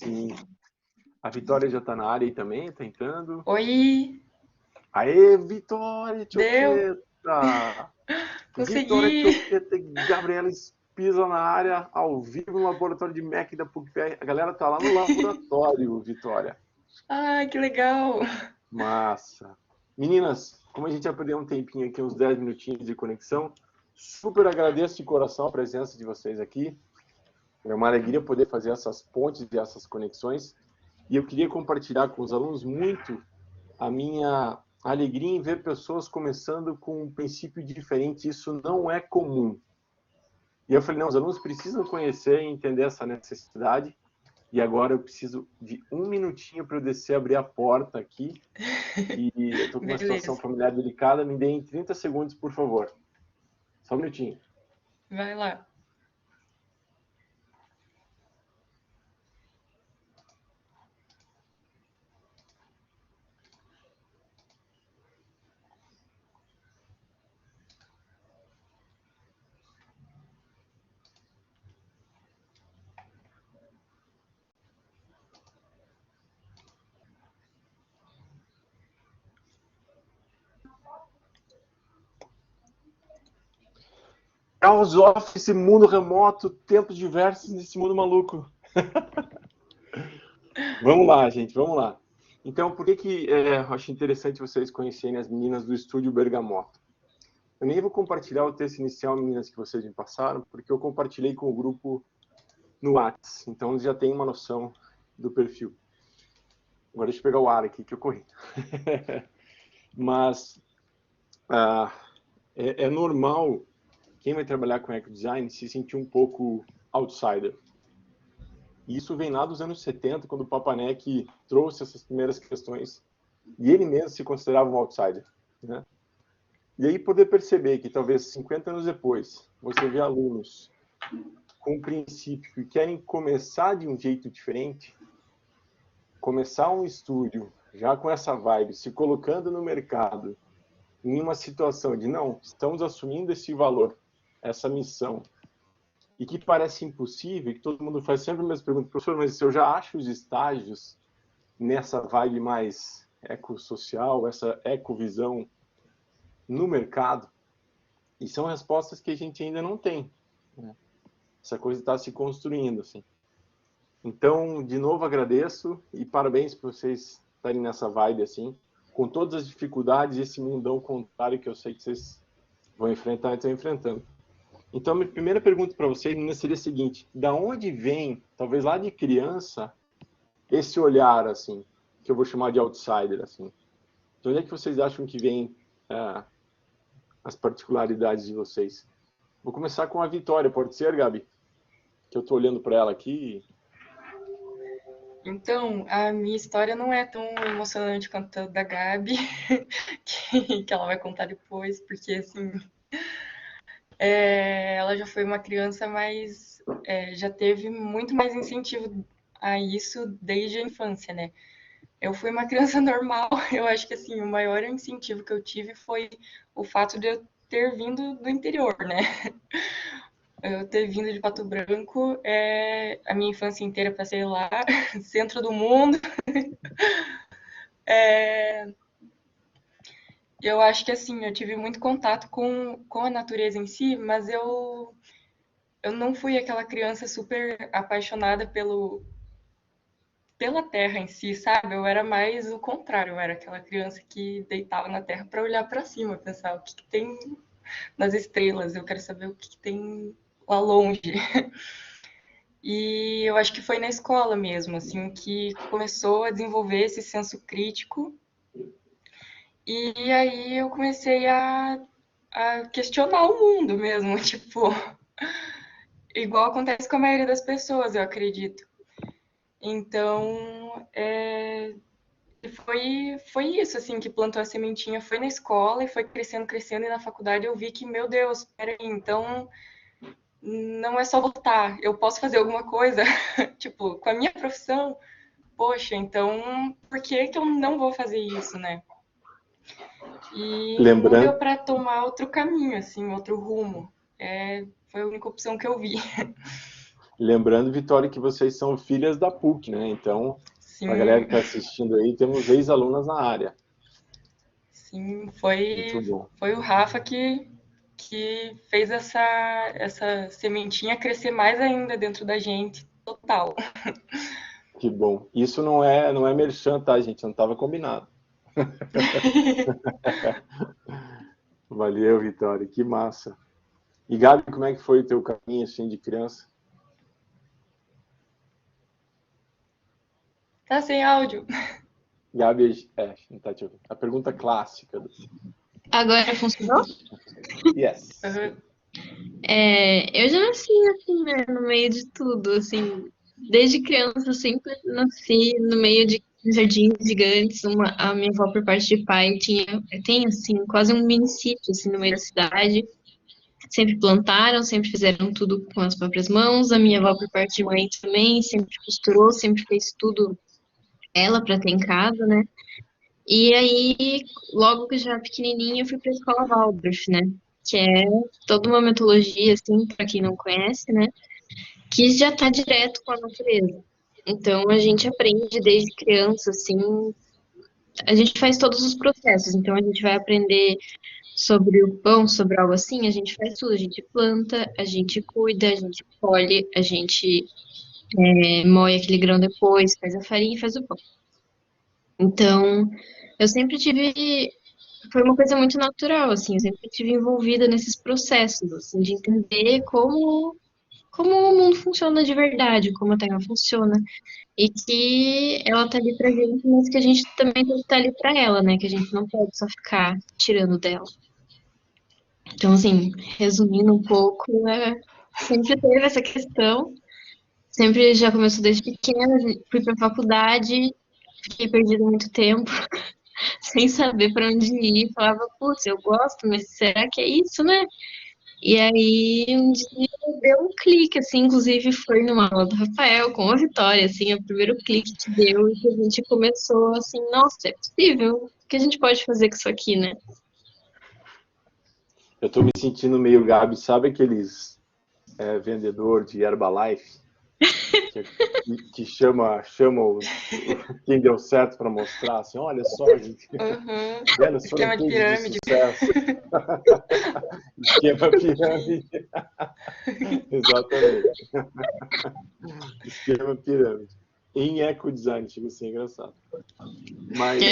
Sim. A Vitória já tá na área aí também, tá entrando. Oi, Aê, Vitória deu, Tchopeta! Vitória consegui. Tchopeta e Gabriela Spisa na área, ao vivo no laboratório de Mac da PUC-PR. A galera tá lá no laboratório, Vitória. Ai, que legal. Massa. Meninas, como a gente já perdeu um tempinho aqui, uns 10 minutinhos de conexão, super agradeço de coração a presença de vocês aqui. É uma alegria poder fazer essas pontes e essas conexões. E eu queria compartilhar com os alunos muito a minha alegria em ver pessoas começando com um princípio diferente. Isso não é comum. E eu falei, não, os alunos precisam conhecer e entender essa necessidade. E agora eu preciso de um minutinho para eu descer, abrir a porta aqui. E eu estou com uma situação Beleza, familiar delicada. Me deem 30 segundos, por favor. Só um minutinho. vai lá. Caos office, mundo remoto, tempos diversos nesse mundo maluco. Vamos lá, gente, vamos lá. Então, por que eu acho interessante vocês conhecerem as meninas do Estúdio Bergamoto? Eu nem vou compartilhar o texto inicial, meninas, que vocês me passaram, porque eu compartilhei com o grupo no WhatsApp. Então, eles já têm uma noção do perfil. Agora, deixa eu pegar o ar aqui, que eu corri. Mas é normal quem vai trabalhar com eco design se sentir um pouco outsider. E isso vem lá dos anos 70, quando o Papanek trouxe essas primeiras questões, e ele mesmo se considerava um outsider, né? E aí poder perceber que talvez 50 anos depois, você vê alunos com um princípio que querem começar de um jeito diferente, começar um estúdio já com essa vibe, se colocando no mercado, em uma situação de não, estamos assumindo esse valor, essa missão, e que parece impossível, que todo mundo faz sempre a mesma pergunta, professor, mas eu já acho os estágios nessa vibe mais ecossocial, essa ecovisão no mercado, e são respostas que a gente ainda não tem, né? Essa coisa está se construindo, assim. Então, de novo, agradeço e parabéns por vocês estarem nessa vibe, assim, com todas as dificuldades e esse mundão contrário que eu sei que vocês vão enfrentar e estão enfrentando. Então, minha primeira pergunta para vocês, meninas, seria a seguinte: da onde vem, talvez lá de criança, esse olhar, assim, que eu vou chamar de outsider, assim? De onde é que vocês acham que vem as particularidades de vocês? Vou começar com a Vitória, pode ser, Gabi? Que eu estou olhando para ela aqui. Então, a minha história não é tão emocionante quanto a da Gabi, que ela vai contar depois, porque, assim, ela já foi uma criança, mas já teve muito mais incentivo a isso desde a infância, né? Eu fui uma criança normal. Eu acho que assim, o maior incentivo que eu tive foi o fato de eu ter vindo do interior, né? Eu ter vindo de Pato Branco, a minha infância inteira passei lá, centro do mundo. Eu acho que assim, eu tive muito contato com a natureza em si, mas eu não fui aquela criança super apaixonada pela terra em si, sabe? Eu era mais o contrário, eu era aquela criança que deitava na terra para olhar para cima, pensar o que tem nas estrelas, eu quero saber o que tem lá longe. E eu acho que foi na escola mesmo, assim, que começou a desenvolver esse senso crítico. E aí eu comecei a questionar o mundo mesmo, tipo, igual acontece com a maioria das pessoas, eu acredito. Então, foi isso, assim, que plantou a sementinha. Foi na escola e foi crescendo, crescendo, e na faculdade eu vi que, meu Deus, peraí, então não é só votar, eu posso fazer alguma coisa, tipo, com a minha profissão, poxa, então por que que eu não vou fazer isso, né? E não deu Lembrando, para tomar outro caminho, assim, outro rumo. Foi a única opção que eu vi. Lembrando, Vitória, que vocês são filhas da PUC, né? Então, para a galera Sim, que está assistindo aí, temos ex-alunas na área. sim, Muito bom. foi o Rafa que fez essa sementinha crescer mais ainda dentro da gente, total. Que bom. Isso não é merchan, tá, gente? Não estava combinado. Valeu, Vitória. Que massa. E Gabi, como é que foi o teu caminho assim de criança? Tá sem áudio. Gabi, não tá te ouvindo. A pergunta clássica. Agora funcionou? Yes. Uhum. Eu já nasci assim, né, no meio de tudo, assim, desde criança eu sempre nasci no meio de jardins gigantes. A minha avó por parte de pai tem assim quase um mini sítio assim no meio da cidade. Sempre plantaram, sempre fizeram tudo com as próprias mãos. A minha avó por parte de mãe também sempre costurou, sempre fez tudo ela para ter em casa, né? E aí, logo que eu já era pequenininha, eu fui para a escola Waldorf, né? Que é toda uma metodologia, assim, para quem não conhece, né? Que já está direto com a natureza. Então, a gente aprende desde criança, assim, a gente faz todos os processos. Então, a gente vai aprender sobre o pão, sobre algo assim, a gente faz tudo. A gente planta, a gente cuida, a gente colhe, a gente moe aquele grão depois, faz a farinha e faz o pão. Então, eu sempre tive foi uma coisa muito natural, assim, eu sempre estive envolvida nesses processos, assim, de entender como o mundo funciona de verdade, como a Terra funciona, e que ela tá ali pra gente, mas que a gente também tem que estar ali pra ela, né, que a gente não pode só ficar tirando dela. Então, assim, resumindo um pouco, sempre teve essa questão, sempre já começou desde pequena, fui pra faculdade, fiquei perdida muito tempo, sem saber para onde ir, falava, putz, eu gosto, mas será que é isso, né? E aí um dia deu um clique, assim, inclusive foi numa aula do Rafael com a Vitória, assim, o primeiro clique que deu e que a gente começou assim, nossa, é possível, o que a gente pode fazer com isso aqui, né? Eu tô me sentindo meio Gabi, sabe aqueles vendedor de Herbalife que chama quem deu certo para mostrar, assim, olha só, gente, Uhum. belas Esquema de franquias de pirâmide. sucesso. Esquema pirâmide. Exatamente. Esquema pirâmide. Em ecodesign, chega a ser engraçado. Mas,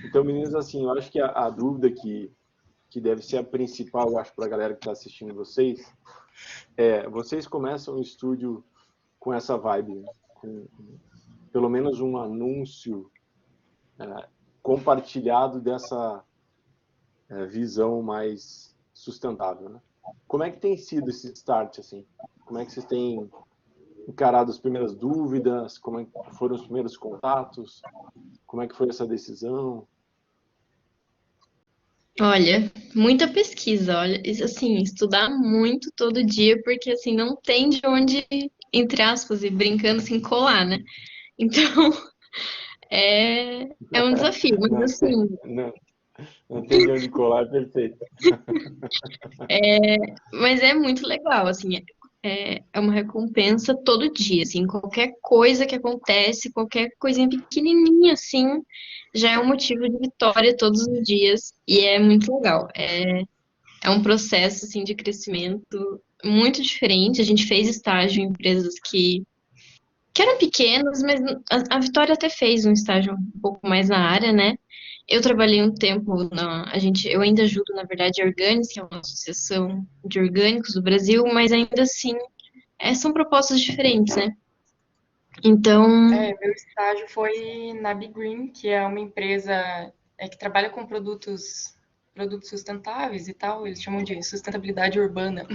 então, meninas, assim, eu acho que a dúvida que deve ser a principal, eu acho, para a galera que está assistindo vocês, vocês começam o estúdio com essa vibe, né? Com pelo menos um anúncio compartilhado dessa visão mais sustentável, né? Como é que tem sido esse start, assim? Como é que vocês têm encarado as primeiras dúvidas? Como é que foram os primeiros contatos? Como é que foi essa decisão? Olha, muita pesquisa, olha, assim, estudar muito todo dia, porque assim, não tem de onde, entre aspas, e brincando assim, colar, né? Então, é um desafio, mas Não tem, assim, não tem de onde colar, é perfeito. mas é muito legal, assim, é uma recompensa todo dia, assim, qualquer coisa que acontece, qualquer coisinha pequenininha, assim, já é um motivo de vitória todos os dias, e é muito legal. É um processo, assim, de crescimento muito diferente. A gente fez estágio em empresas que eram pequenas, mas a Vitória até fez um estágio um pouco mais na área, né? Eu trabalhei um tempo eu ainda ajudo, na verdade, a Organis, que é uma associação de orgânicos do Brasil, mas ainda assim, são propostas diferentes, né? Então, Meu estágio foi na Be Green, que é uma empresa que trabalha com produtos sustentáveis e tal, eles chamam de sustentabilidade urbana,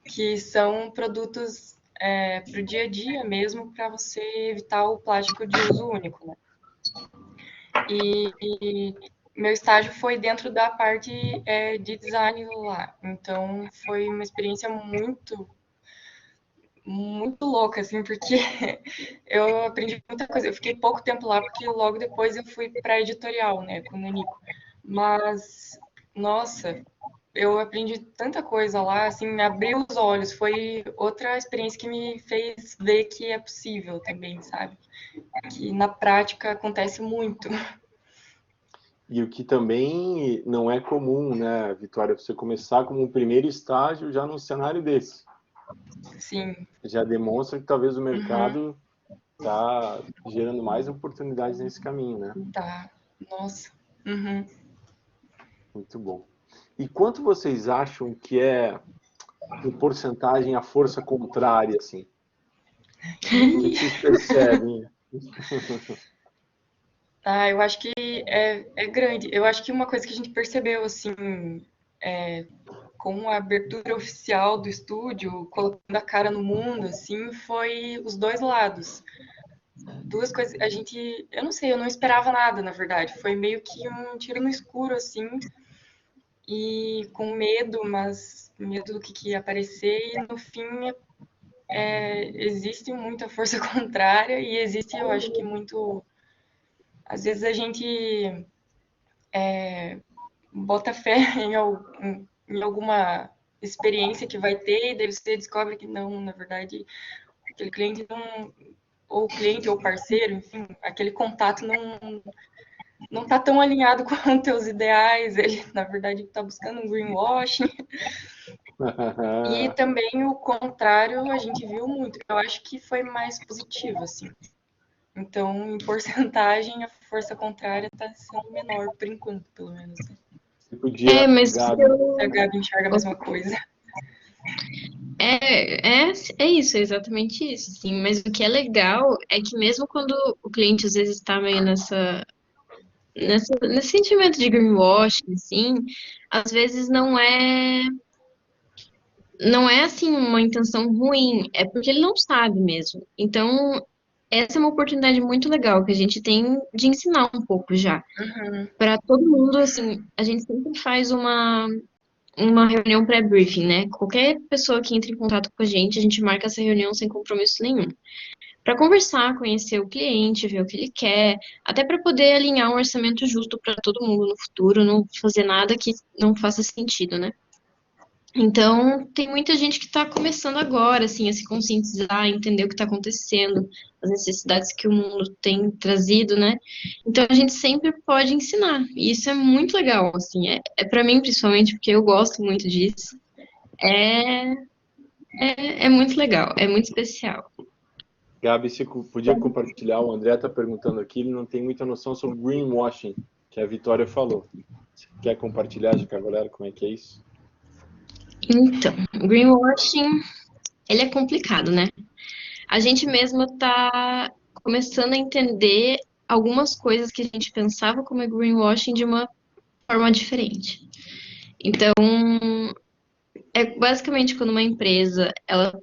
que são produtos para o dia a dia mesmo, para você evitar o plástico de uso único, né? E meu estágio foi dentro da parte de design lá, então foi uma experiência muito louca, assim, porque eu aprendi muita coisa. Eu fiquei pouco tempo lá, porque logo depois eu fui para editorial, né, com o Nanico. Mas, nossa, eu aprendi tanta coisa lá, assim, me abriu os olhos. Foi outra experiência que me fez ver que é possível também, sabe? Que na prática acontece muito. E o que também não é comum, né, Vitória, você começar como um primeiro estágio já num cenário desse. Sim. Já demonstra que talvez o Uhum. mercado está gerando mais oportunidades nesse caminho, né? Tá. Nossa. Uhum. Muito bom. E quanto vocês acham que é, em porcentagem, a força contrária, assim? O que E, que vocês percebem? eu acho que é grande. Eu acho que uma coisa que a gente percebeu, assim, com a abertura oficial do estúdio, colocando a cara no mundo, assim, foi os dois lados. Duas coisas, eu não sei, eu não esperava nada, na verdade. Foi meio que um tiro no escuro, assim, e com medo, mas medo do que ia aparecer, e no fim existe muita força contrária e existe, eu acho que muito. Às vezes a gente bota fé em alguma experiência que vai ter, e daí você descobre que não, na verdade, aquele cliente não, ou cliente ou parceiro, enfim, aquele contato não tá tão alinhado com os teus ideais, ele, na verdade, está buscando um greenwashing. E também o contrário a gente viu muito, eu acho que foi mais positivo, assim. Então, em porcentagem, a força contrária está sendo menor, por enquanto, pelo menos. Você podia, Mas Gabi, Se a Gabi enxerga a mesma coisa. é isso, é exatamente isso, sim. Mas o que é legal é que mesmo quando o cliente às vezes está meio nesse sentimento de greenwashing, assim, às vezes não é assim uma intenção ruim, é porque ele não sabe mesmo. Então, essa é uma oportunidade muito legal que a gente tem de ensinar um pouco já. Uhum. Para todo mundo, assim, a gente sempre faz uma reunião pré-briefing, né? Qualquer pessoa que entre em contato com a gente marca essa reunião sem compromisso nenhum. Para conversar, conhecer o cliente, ver o que ele quer, até para poder alinhar um orçamento justo para todo mundo no futuro, não fazer nada que não faça sentido, né? Então, tem muita gente que está começando agora, assim, a se conscientizar, a entender o que está acontecendo, as necessidades que o mundo tem trazido, né? Então, a gente sempre pode ensinar, e isso é muito legal, assim, é para mim, principalmente, porque eu gosto muito disso, é, é muito legal, é muito especial. Gabi, você podia compartilhar, o André está perguntando aqui, ele não tem muita noção sobre greenwashing, que a Vitória falou. Você quer compartilhar com a galera como é que é isso? Então, greenwashing, ele é complicado, né? A gente mesmo está começando a entender algumas coisas que a gente pensava como greenwashing de uma forma diferente. Então, é basicamente quando uma empresa ela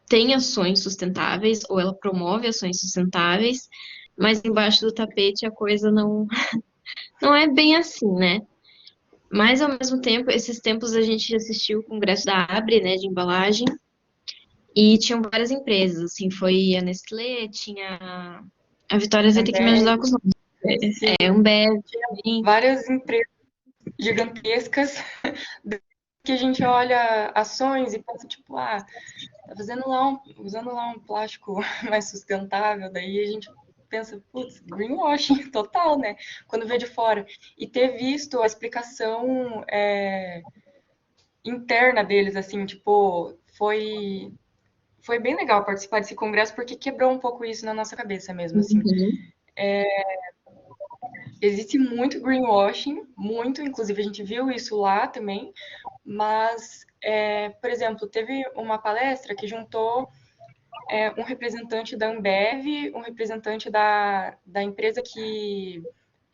tem ações sustentáveis ou ela promove ações sustentáveis, mas embaixo do tapete a coisa não é bem assim, né? Mas ao mesmo tempo, esses tempos a gente assistiu o congresso da Abre, né, de embalagem, e tinham várias empresas, assim, foi a Nestlé, tinha a Vitória vai ter que me Ambev, ajudar com os nomes. sim, Ambev, várias empresas gigantescas que a gente olha ações e pensa, tipo, tá usando lá um plástico mais sustentável, daí a gente pensa, putz, greenwashing total, né? Quando vê de fora. E ter visto a explicação interna deles, assim, tipo, foi bem legal participar desse congresso, porque quebrou um pouco isso na nossa cabeça mesmo, assim. uhum, Existe muito greenwashing, muito, inclusive a gente viu isso lá também, mas, por exemplo, teve uma palestra que juntou um representante da Ambev, um representante da empresa que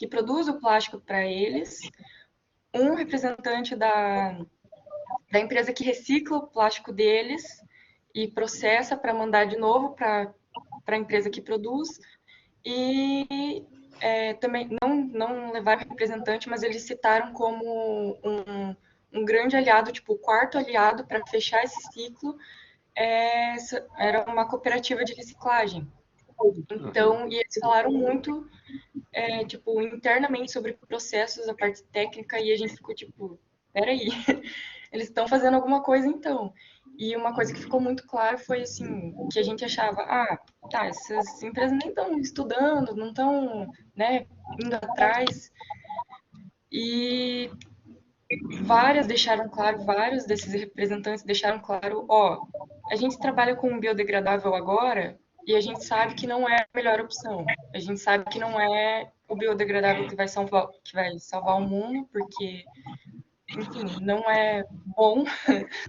produz o plástico para eles, um representante da empresa que recicla o plástico deles e processa para mandar de novo para a empresa que produz, e também não levaram representante, mas eles citaram como um grande aliado, tipo, o quarto aliado para fechar esse ciclo, era uma cooperativa de reciclagem. Então, e eles falaram muito, tipo, internamente sobre processos, a parte técnica, e a gente ficou tipo, peraí, eles estão fazendo alguma coisa então. E uma coisa que ficou muito clara foi assim, que a gente achava, tá, essas empresas nem estão estudando, não estão, né, indo atrás. E várias deixaram claro, vários desses representantes deixaram claro, a gente trabalha com biodegradável agora e a gente sabe que não é a melhor opção. A gente sabe que não é o biodegradável que vai salvar o mundo, porque, enfim, não é bom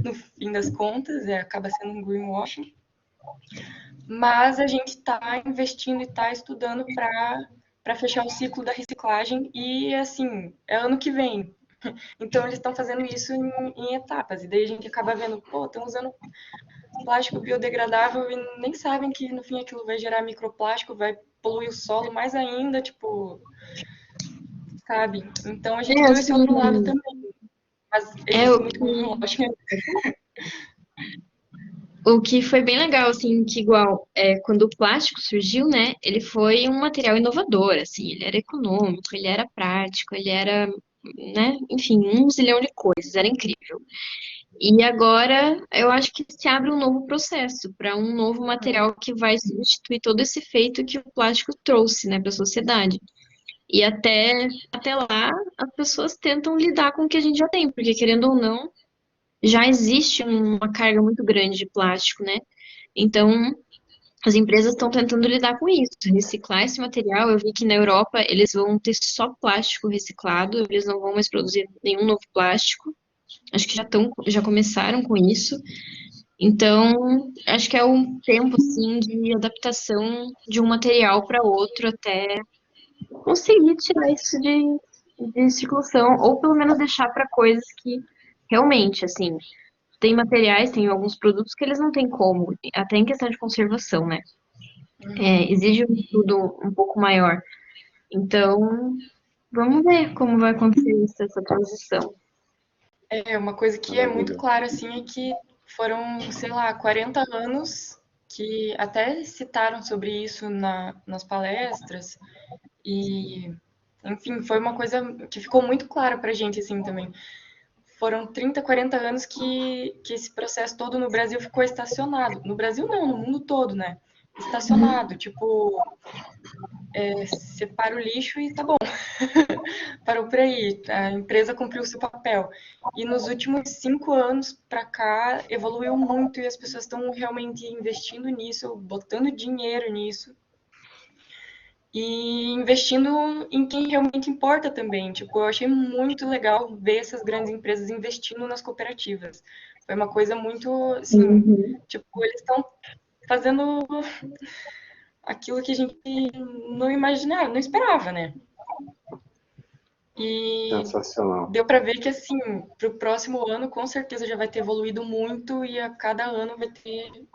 no fim das contas, acaba sendo um greenwashing. Mas a gente está investindo e está estudando para fechar o ciclo da reciclagem e, assim, é ano que vem. Então, eles estão fazendo isso em etapas. E daí a gente acaba vendo, estão usando plástico biodegradável e nem sabem que no fim aquilo vai gerar microplástico, vai poluir o solo mais ainda, tipo, sabe? Então a gente viu esse outro lado também. Mas existe muito greenwashing. O que foi bem legal, assim, que igual, quando o plástico surgiu, né, ele foi um material inovador, assim, ele era econômico, ele era prático, ele era, né, enfim, um zilhão de coisas, era incrível. E agora eu acho que se abre um novo processo para um novo material que vai substituir todo esse efeito que o plástico trouxe, né, para a sociedade. E até lá as pessoas tentam lidar com o que a gente já tem, porque querendo ou não, já existe uma carga muito grande de plástico, né? Então, as empresas estão tentando lidar com isso, reciclar esse material. Eu vi que na Europa eles vão ter só plástico reciclado, eles não vão mais produzir nenhum novo plástico. Acho que já começaram com isso. Então, acho que é um tempo assim de adaptação de um material para outro até conseguir tirar isso de circulação, ou pelo menos deixar para coisas que realmente, assim, tem materiais, tem alguns produtos que eles não têm como, até em questão de conservação, né? Exige um estudo um pouco maior. Então, vamos ver como vai acontecer essa transição. Uma coisa que é muito clara, assim, é que foram, sei lá, 40 anos que até citaram sobre isso nas palestras e, enfim, foi uma coisa que ficou muito clara pra gente, assim, também. Foram 30, 40 anos que esse processo todo no Brasil ficou estacionado. No Brasil não, no mundo todo, né? Estacionado, tipo, separa o lixo e tá bom. Parou por aí, a empresa cumpriu seu papel. E nos últimos 5 anos para cá evoluiu muito e as pessoas estão realmente investindo nisso, botando dinheiro nisso e investindo em quem realmente importa também. Tipo, eu achei muito legal ver essas grandes empresas investindo nas cooperativas. Foi uma coisa muito, assim, tipo, eles estão fazendo aquilo que a gente não imaginava, não esperava, né? E Sensacional. deu para ver que, assim, para o próximo ano, com certeza já vai ter evoluído muito e a cada ano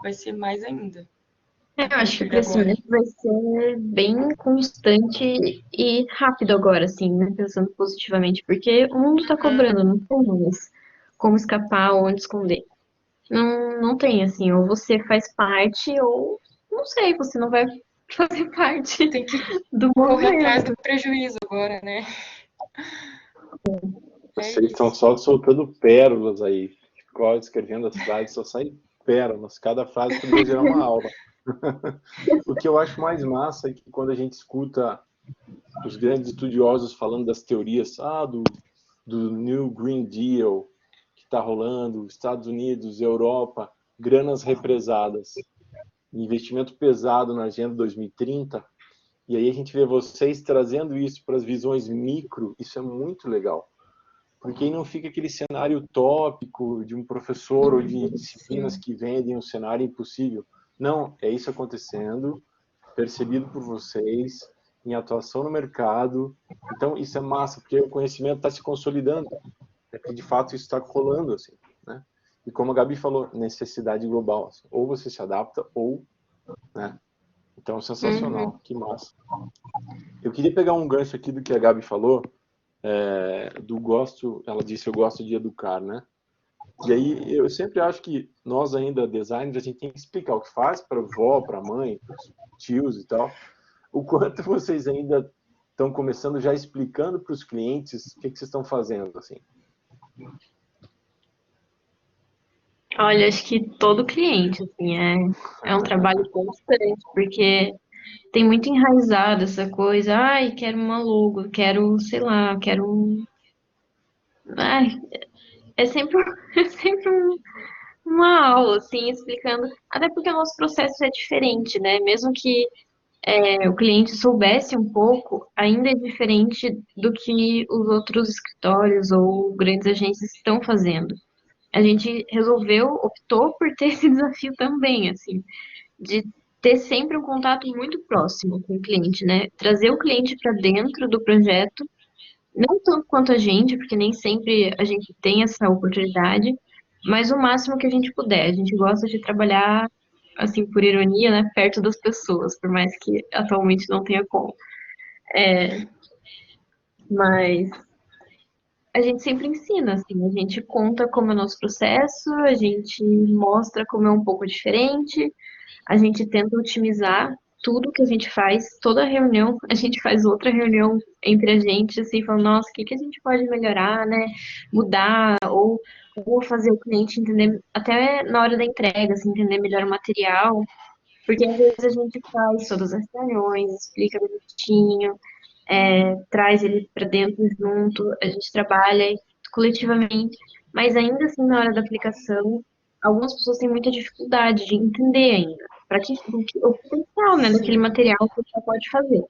vai ser mais ainda. Eu acho que o crescimento vai ser bem constante e rápido agora, assim, né? Pensando positivamente, porque o mundo está cobrando, não tem mais como escapar ou onde esconder. Não tem, assim, ou você faz parte, ou não sei, você não vai fazer parte tem que do correr atrás movimento. do prejuízo agora, né? Vocês estão só soltando pérolas aí. Ficou escrevendo a cidade, só sai pérolas. Cada frase poderia gerar uma aula. O que eu acho mais massa é que quando a gente escuta os grandes estudiosos falando das teorias, do New Green Deal que está rolando, Estados Unidos, Europa, granas represadas, investimento pesado na Agenda 2030, e aí a gente vê vocês trazendo isso para as visões micro, isso é muito legal. Porque aí não fica aquele cenário utópico de um professor ou de disciplinas que vendem um cenário impossível. Não, é isso acontecendo, percebido por vocês, em atuação no mercado. Então, isso é massa, porque o conhecimento está se consolidando. É que, de fato, isso está rolando, assim, né? E como a Gabi falou, necessidade global. Assim, ou você se adapta, ou... né? Então, sensacional. Que massa. Eu queria pegar um gancho aqui do que a Gabi falou, ela disse, eu gosto de educar, né? E aí, eu sempre acho que nós ainda, designers, a gente tem que explicar o que faz para a avó, para a mãe, para os tios e tal. O quanto vocês ainda estão começando já explicando para os clientes o que vocês estão fazendo, assim. Olha, acho que todo cliente, assim, é um trabalho constante, porque tem muito enraizado essa coisa, ai, quero uma logo, quero, sei lá, quero um. Ai, é sempre, é sempre uma aula, assim, explicando. Até porque o nosso processo é diferente, né? Mesmo que o cliente soubesse um pouco, ainda é diferente do que os outros escritórios ou grandes agências estão fazendo. A gente optou por ter esse desafio também, assim, de ter sempre um contato muito próximo com o cliente, né? Trazer o cliente para dentro do projeto, não tanto quanto a gente, porque nem sempre a gente tem essa oportunidade, mas o máximo que a gente puder. A gente gosta de trabalhar, assim, por ironia, né, perto das pessoas, por mais que atualmente não tenha como. Mas a gente sempre ensina, assim, a gente conta como é o nosso processo, a gente mostra como é um pouco diferente, a gente tenta otimizar tudo que a gente faz, toda reunião, a gente faz outra reunião entre a gente, assim, falando, nossa, o que que a gente pode melhorar, né? Mudar, ou fazer o cliente entender, até na hora da entrega, assim, entender melhor o material, porque às vezes a gente faz todas as reuniões, explica bonitinho, traz ele para dentro junto, a gente trabalha coletivamente, mas ainda assim, na hora da aplicação, algumas pessoas têm muita dificuldade de entender ainda para que o potencial, né, daquele Sim, material que você pode fazer.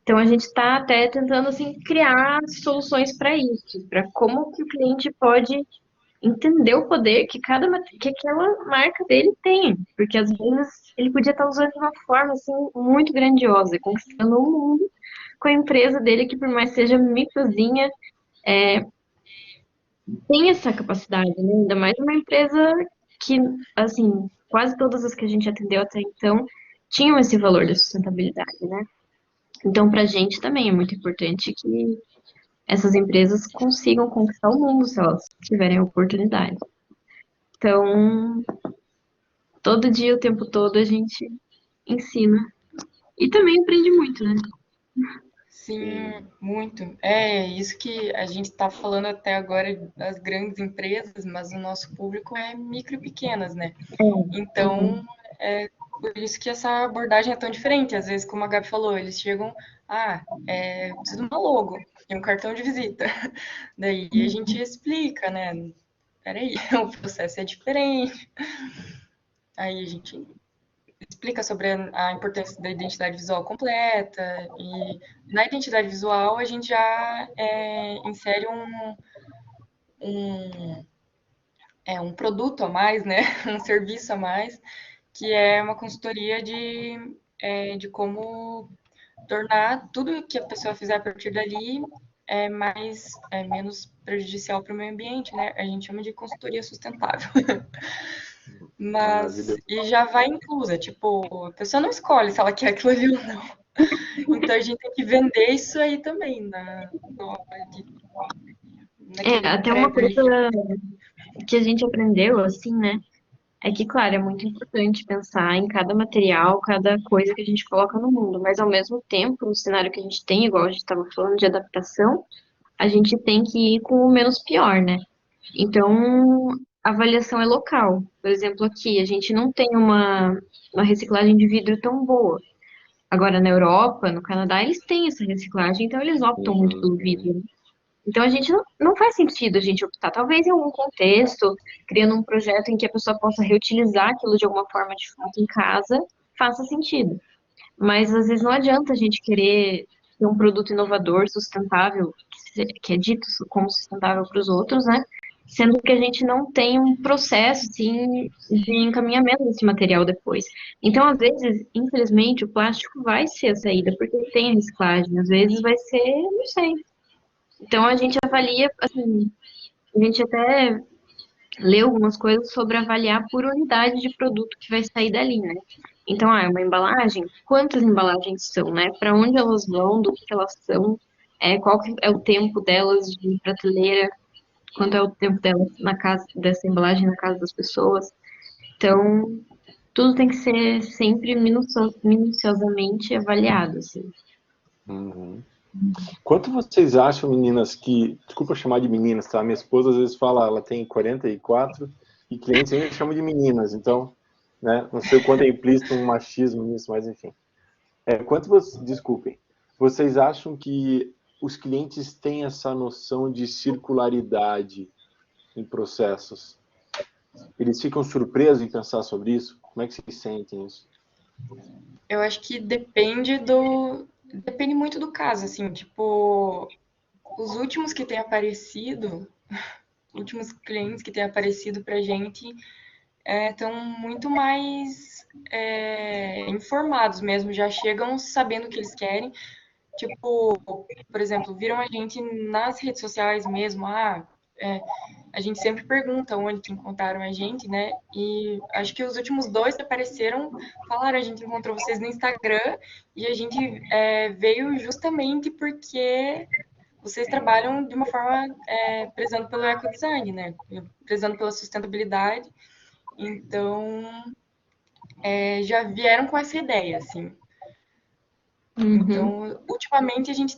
Então a gente está até tentando assim criar soluções para isso, para como que o cliente pode entender o poder que que aquela marca dele tem, porque às vezes ele podia estar usando de uma forma assim muito grandiosa, conquistando o mundo com a empresa dele que por mais seja microzinha, tem essa capacidade, né? Ainda mais uma empresa que, assim, quase todas as que a gente atendeu até então tinham esse valor da sustentabilidade, né? Então, para a gente também é muito importante que essas empresas consigam conquistar o mundo se elas tiverem a oportunidade. Então, todo dia, o tempo todo, a gente ensina. E também aprende muito, né? sim, muito. É isso que a gente está falando até agora das grandes empresas, mas o nosso público é micro e pequenas, né? Então, é por isso que essa abordagem é tão diferente. Às vezes, como a Gabi falou, eles chegam, preciso de uma logo e um cartão de visita. Daí a gente explica, né? Peraí, o processo é diferente. Aí a gente explica sobre a importância da identidade visual completa e na identidade visual a gente já insere um, um produto a mais, né? Um serviço a mais, que é uma consultoria de como tornar tudo que a pessoa fizer a partir dali menos prejudicial para o meio ambiente, né? A gente chama de consultoria sustentável. Mas, Maravilhoso. e já vai inclusa, tipo, a pessoa não escolhe se ela quer aquilo ali ou não. Então a gente tem que vender isso aí também naquele Até uma prévio coisa ali. que a gente aprendeu, assim, né? É que, claro, é muito importante pensar em cada material, cada coisa que a gente coloca no mundo, mas ao mesmo tempo, no cenário que a gente tem, igual a gente estava falando de adaptação, a gente tem que ir com o menos pior, né? Então, a avaliação é local. Por exemplo, aqui, a gente não tem uma reciclagem de vidro tão boa. Agora, na Europa, no Canadá, eles têm essa reciclagem, então eles optam muito Uhum. pelo vidro, né? Então, a gente não faz sentido a gente optar, talvez em algum contexto, criando um projeto em que a pessoa possa reutilizar aquilo de alguma forma de fato em casa, faça sentido. Mas às vezes não adianta a gente querer ter um produto inovador, sustentável, que é dito como sustentável para os outros, né? Sendo que a gente não tem um processo assim, de encaminhamento desse material depois. Então, às vezes, infelizmente, o plástico vai ser a saída, porque tem a reciclagem, às vezes vai ser, não sei. Então, a gente avalia, assim, a gente até lê algumas coisas sobre avaliar por unidade de produto que vai sair dali, né? Então, é uma embalagem, quantas embalagens são, né? Para onde elas vão, do que elas são, qual que é o tempo delas de prateleira, quanto é o tempo delas na casa dessa embalagem na casa das pessoas. Então, tudo tem que ser sempre minuciosamente avaliado, assim. Uhum. Quanto vocês acham, meninas, que... Desculpa chamar de meninas, tá? Minha esposa às vezes fala, ela tem 44, e clientes ainda chamam de meninas, então, né? Não sei o quanto é implícito um machismo nisso, mas enfim. Quanto vocês... Desculpem. Vocês acham que os clientes têm essa noção de circularidade em processos? Eles ficam surpresos em pensar sobre isso? Como é que vocês sentem isso? Eu acho que depende muito do caso, assim, tipo, os últimos que têm aparecido, últimos clientes que têm aparecido pra gente estão muito mais informados mesmo, já chegam sabendo o que eles querem. Tipo, por exemplo, viram a gente nas redes sociais mesmo, a gente sempre pergunta onde que encontraram a gente, né? E acho que os últimos dois que apareceram falaram, a gente encontrou vocês no Instagram e a gente veio justamente porque vocês trabalham de uma forma prezando pelo ecodesign, né? Prezando pela sustentabilidade. Então, já vieram com essa ideia, assim. Então, ultimamente a gente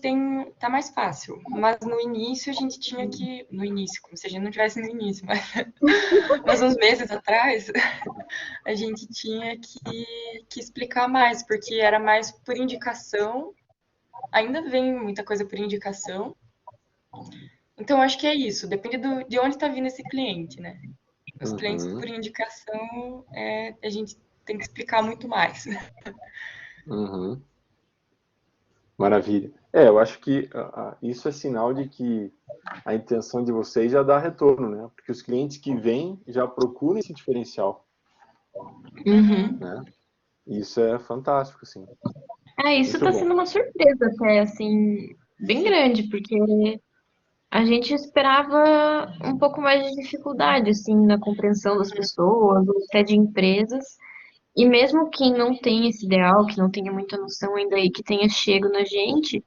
tá mais fácil, mas no início a gente tinha que, no início, como se a gente não tivesse no início, mas uns meses atrás a gente tinha que explicar mais, porque era mais por indicação, ainda vem muita coisa por indicação. Então, acho que é isso, depende de onde está vindo esse cliente, né? Os clientes por indicação, a gente tem que explicar muito mais. Uhum. Maravilha. Eu acho que isso é sinal de que a intenção de vocês já dá retorno, né? Porque os clientes que vêm já procuram esse diferencial, né? Isso é fantástico, assim. Isso Muito tá bom. sendo uma surpresa até, assim, bem grande, porque a gente esperava um pouco mais de dificuldade, assim, na compreensão das pessoas, ou até de empresas. E mesmo quem não tem esse ideal, que não tenha muita noção ainda aí, que tenha chego na gente,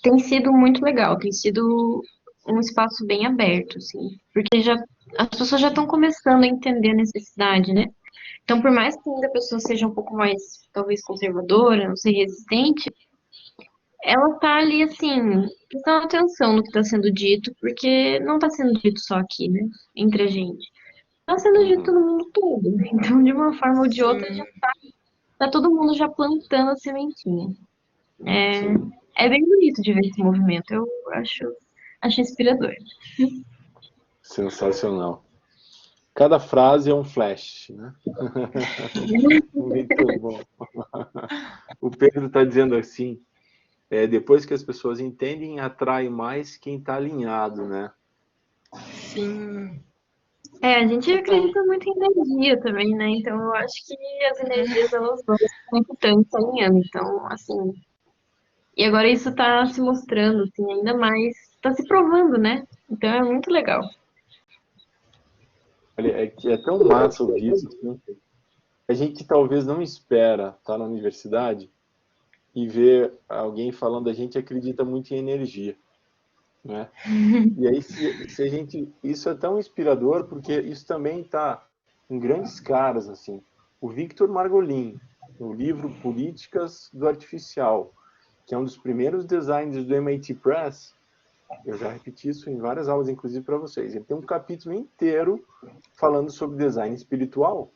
tem sido muito legal, tem sido um espaço bem aberto, assim, porque as pessoas já estão começando a entender a necessidade, né? Então, por mais que ainda a pessoa seja um pouco mais, talvez, conservadora, não sei, resistente, ela tá ali, assim, prestando atenção no que está sendo dito, porque não está sendo dito só aqui, né? Entre a gente. Está sendo dito no mundo todo. Então, de uma forma ou de outra, já Sim, tá todo mundo já plantando a sementinha. Sim. É bem bonito de ver esse movimento. Eu acho inspirador. Sensacional. Cada frase é um flash, né? Muito bom. O Pedro está dizendo assim, depois que as pessoas entendem, atrai mais quem está alinhado, né? sim, A gente total. acredita muito em energia também, né? Então eu acho que as energias elas vão se conectando, se alinhando. Então, assim. E agora isso tá se mostrando, assim, ainda mais. Tá se provando, né? Então é muito legal. Olha, que é tão massa ouvir isso, assim. A gente talvez não espera estar na universidade e ver alguém falando, a gente acredita muito em energia, né? E aí, se a gente... Isso é tão inspirador, porque isso também está em grandes caras, assim. O Victor Margolin, no livro Políticas do Artificial, que é um dos primeiros designers do MIT Press, eu já repeti isso em várias aulas, inclusive para vocês. Ele tem um capítulo inteiro falando sobre design espiritual.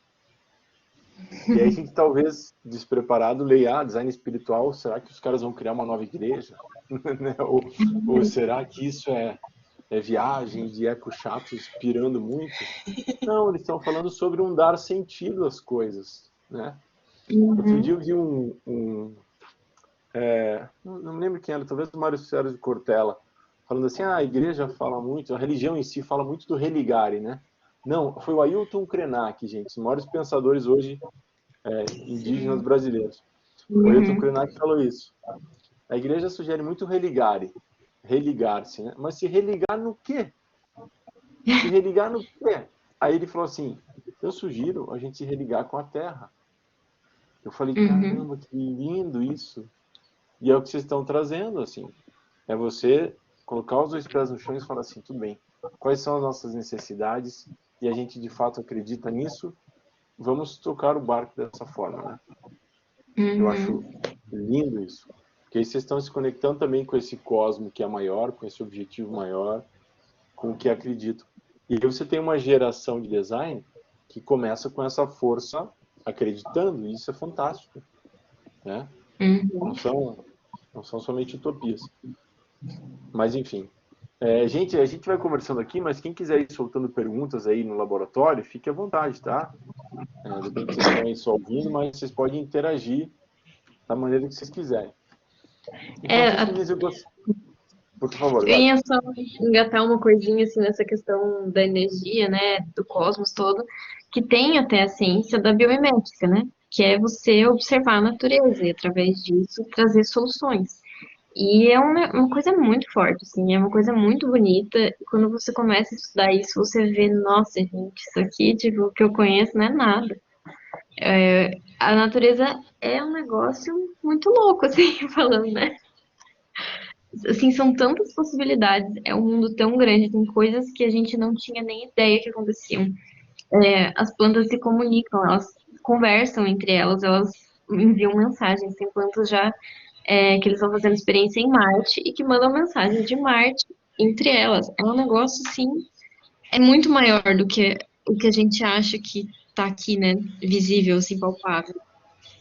E aí a gente talvez, despreparado, leia, design espiritual, será que os caras vão criar uma nova igreja? Né? Ou será que isso é viagem de eco-chatos pirando muito? Não, eles estão falando sobre um dar sentido às coisas, né? Outro dia eu vi não me lembro quem era, talvez o Mário Sérgio de Cortella, falando assim, a igreja fala muito, a religião em si fala muito do religare, né? Não, foi o Ailton Krenak, gente, os maiores pensadores hoje indígenas Sim, brasileiros. O Ailton Krenak falou isso. A igreja sugere muito religare, religar-se, né? Mas se religar no quê? Se religar no quê? Aí ele falou assim, eu sugiro a gente se religar com a terra. Eu falei, caramba, que lindo isso. E é o que vocês estão trazendo, assim. É você colocar os dois pés no chão e falar assim, tudo bem, quais são as nossas necessidades? E a gente de fato acredita nisso, vamos tocar o barco dessa forma, né? Eu acho lindo isso. Porque aí vocês estão se conectando também com esse cosmo que é maior, com esse objetivo maior, com o que acreditam. E aí você tem uma geração de design que começa com essa força acreditando, e isso é fantástico, né? Uhum. Não são somente utopias. Mas, enfim. Gente, a gente vai conversando aqui, mas quem quiser ir soltando perguntas aí no laboratório, fique à vontade, tá? Depois vocês estão aí só ouvindo, mas vocês podem interagir da maneira que vocês quiserem. Enquanto isso, por favor, eu Gabi. ia só engatar uma coisinha assim nessa questão da energia, né, do cosmos todo, que tem até a ciência da biomimética, né, que é você observar a natureza e através disso trazer soluções. E é uma coisa muito forte, assim, é uma coisa muito bonita. E quando você começa a estudar isso, você vê, nossa, gente, isso aqui, tipo, o que eu conheço não é nada. A natureza é um negócio muito louco, assim, falando, né? Assim, são tantas possibilidades, é um mundo tão grande, tem coisas que a gente não tinha nem ideia que aconteciam. As plantas se comunicam, elas conversam entre elas, elas enviam mensagens. Tem plantas já que eles estão fazendo experiência em Marte e que mandam mensagem de Marte entre elas. É um negócio, assim, é muito maior do que o que a gente acha que está aqui, né, visível, assim, palpável.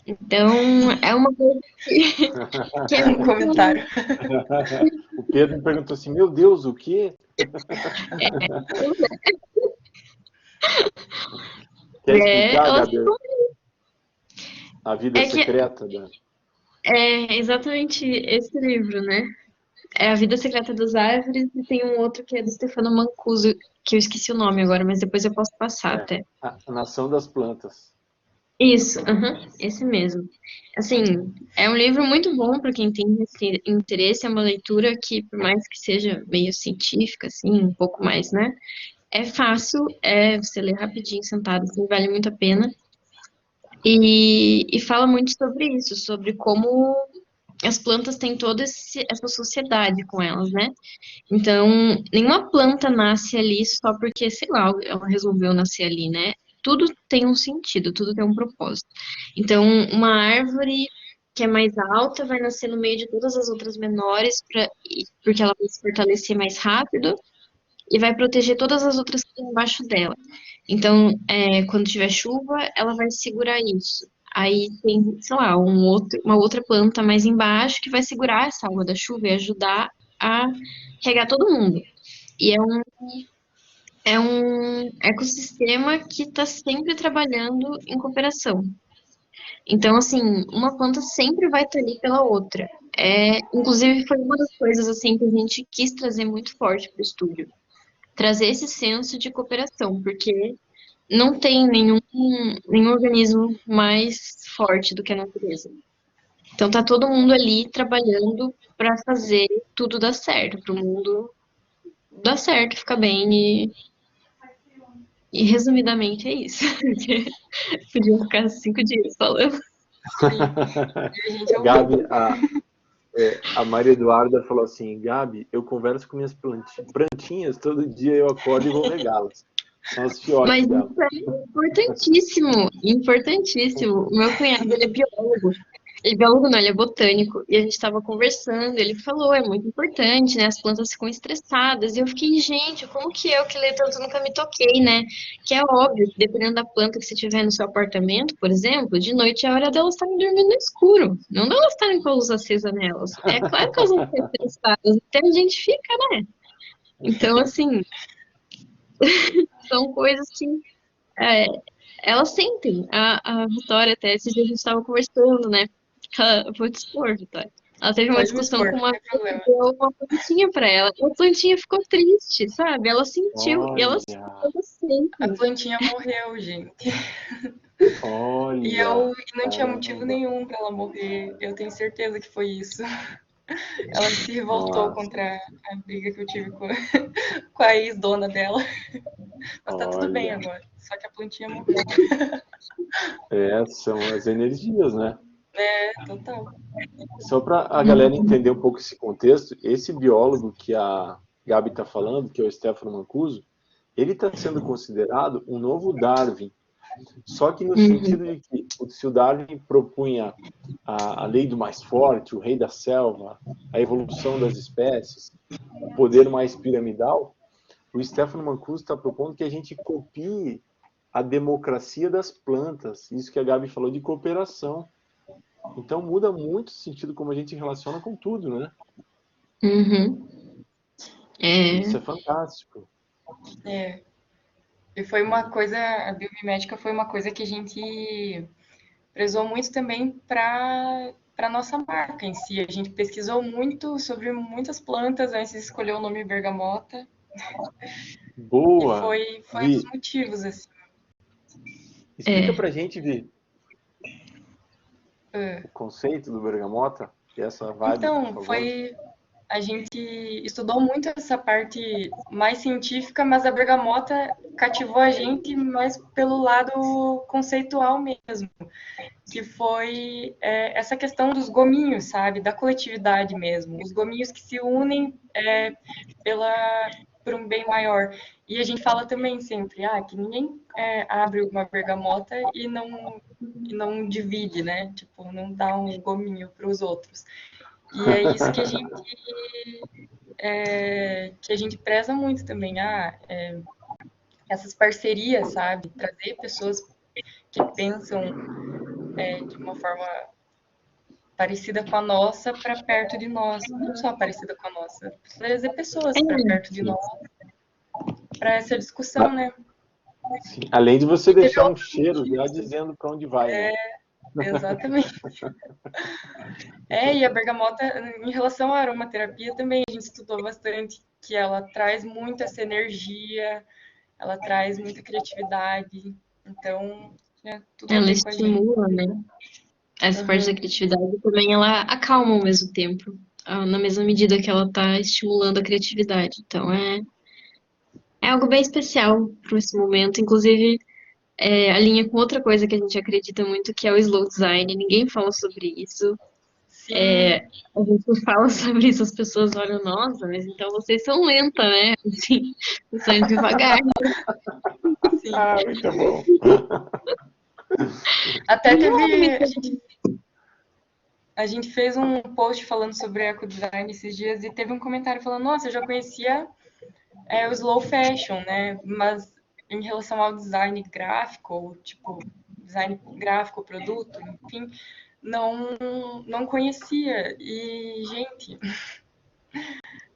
Então, é uma coisa que é Um muito... comentário. O Pedro me perguntou assim, meu Deus, o quê? Quer explicar, elas Gabi, a vida É que secreta da... é exatamente esse livro, né? É A Vida Secreta das Árvores e tem um outro que é do Stefano Mancuso, que eu esqueci o nome agora, mas depois eu posso passar até. a nação das plantas. Isso, esse mesmo. Assim, é um livro muito bom para quem tem esse interesse, é uma leitura que, por mais que seja meio científica, assim, um pouco mais, né? É fácil, você lê rapidinho, sentado, assim, vale muito a pena. E fala muito sobre isso, sobre como as plantas têm toda essa sociedade com elas, né? Então, nenhuma planta nasce ali só porque, sei lá, ela resolveu nascer ali, né? Tudo tem um sentido, tudo tem um propósito. Então, uma árvore que é mais alta vai nascer no meio de todas as outras menores, porque ela vai se fortalecer mais rápido e vai proteger todas as outras que estão embaixo dela. Então, quando tiver chuva, ela vai segurar isso. Aí tem, sei lá, uma outra planta mais embaixo que vai segurar essa água da chuva e ajudar a regar todo mundo. E é um ecossistema que está sempre trabalhando em cooperação. Então, assim, uma planta sempre vai estar ali pela outra. Inclusive, foi uma das coisas assim que a gente quis trazer muito forte para o estúdio. Trazer esse senso de cooperação, porque não tem nenhum organismo mais forte do que a natureza. Então tá todo mundo ali trabalhando para fazer tudo dar certo, para o mundo dar certo, ficar bem e resumidamente é isso. Podia ficar 5 dias falando. A gente ouviu. Gabi, a Maria Eduarda falou assim, Gabi, eu converso com minhas plantinhas, todo dia eu acordo e vou regá-las. São as fiotes Mas dela. isso é importantíssimo, importantíssimo. O meu cunhado, ele é biólogo. Ele é biólogo não, ele é botânico. E a gente estava conversando, ele falou, é muito importante, né? As plantas ficam estressadas. E eu fiquei, gente, como que eu que leio tanto nunca me toquei, né? Que é óbvio que dependendo da planta que você tiver no seu apartamento, por exemplo, de noite é a hora delas estarem dormindo no escuro. Não delas estarem com a luz acesa nelas. É claro que elas vão ficar estressadas, até a gente fica, né? Então, assim, são coisas que elas sentem. A Vitória, até esses dias a gente estava conversando, né? Vou te expor, Vitória. Ela teve uma Pode me discussão expor, com não uma tem amiga problema. que deu uma plantinha pra ela. A plantinha ficou triste, sabe? Ela sentiu. E ela Olha, A sente. plantinha morreu, gente. E olha, eu não tinha motivo caramba. nenhum para ela morrer. Eu tenho certeza que foi isso. Ela se revoltou Nossa, contra a briga que eu tive com a ex-dona dela. Mas tá tudo bem olha. agora. Só que a plantinha morreu. São as energias, né? Total. Só para a galera entender um pouco esse contexto, esse biólogo que a Gabi está falando, que é o Stefano Mancuso, ele está sendo considerado um novo Darwin, Só que no sentido de que, se o Darwin propunha a lei do mais forte, o rei da selva, a evolução das espécies, o poder mais piramidal, o Stefano Mancuso está propondo que a gente copie a democracia das plantas, isso que a Gabi falou de cooperação. Então muda muito o sentido como a gente relaciona com tudo, né? Uhum. Isso é fantástico. E foi uma coisa, a biomimética foi uma coisa que a gente prezou muito também para nossa marca em si. A gente pesquisou muito sobre muitas plantas antes de escolher o nome bergamota. Boa! E foi um Vi, dos motivos, assim. explica pra gente, Vi, Ah. o conceito do bergamota e essa vibe, por Então, favor. a gente estudou muito essa parte mais científica, mas a bergamota cativou a gente mais pelo lado conceitual mesmo, que foi essa questão dos gominhos, sabe? Da coletividade mesmo. Os gominhos que se unem por um bem maior. E a gente fala também sempre, que ninguém abre uma bergamota e não divide, né? Tipo, não dá um gominho para os outros. E é isso que a gente preza muito também, essas parcerias, sabe? Trazer pessoas que pensam de uma forma parecida com a nossa para perto de nós, não só parecida com a nossa, trazer pessoas para perto de nós para essa discussão, né? Sim. Além de você E teve deixar um outros cheiro já motivos. dizendo para onde vai, né? Exatamente. E a bergamota, em relação à aromaterapia, também a gente estudou bastante que ela traz muito essa energia, ela traz muita criatividade, então tudo a Ela ver com a gente. estimula, né? Essa parte da criatividade também ela acalma ao mesmo tempo, na mesma medida que ela está estimulando a criatividade. Então é algo bem especial para esse momento. Inclusive, alinha com outra coisa que a gente acredita muito, que é o slow design. Ninguém fala sobre isso. Sim, A gente fala sobre isso, as pessoas olham, nossa, mas então vocês são lenta, né? Assim, vocês são devagar. sim. Muito bom. Até teve. A gente fez um post falando sobre ecodesign esses dias e teve um comentário falando: nossa, eu já conhecia o slow fashion, né? Mas em relação ao design gráfico, ou tipo, design gráfico, produto, enfim, não conhecia. E, gente,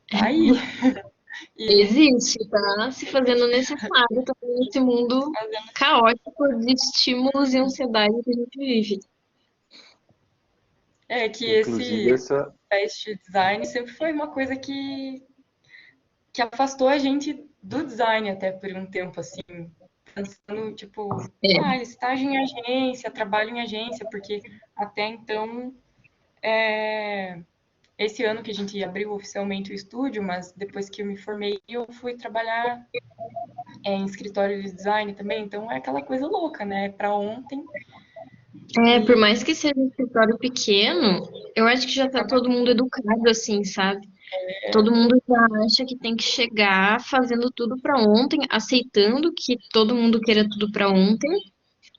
tá aí. E Existe, tá se fazendo necessário também nesse mundo caótico de estímulos e ansiedade que a gente vive. que Inclusive esse essa. fast design sempre foi uma coisa que afastou a gente do design até por um tempo, assim, pensando, tipo, estágio em agência, trabalho em agência, porque até então, esse ano que a gente abriu oficialmente o estúdio, mas depois que eu me formei, eu fui trabalhar em escritório de design também, então é aquela coisa louca, né? Para ontem. Por mais que seja um escritório pequeno, eu acho que já tá todo mundo educado assim, sabe? Todo mundo já acha que tem que chegar fazendo tudo para ontem, aceitando que todo mundo queira tudo para ontem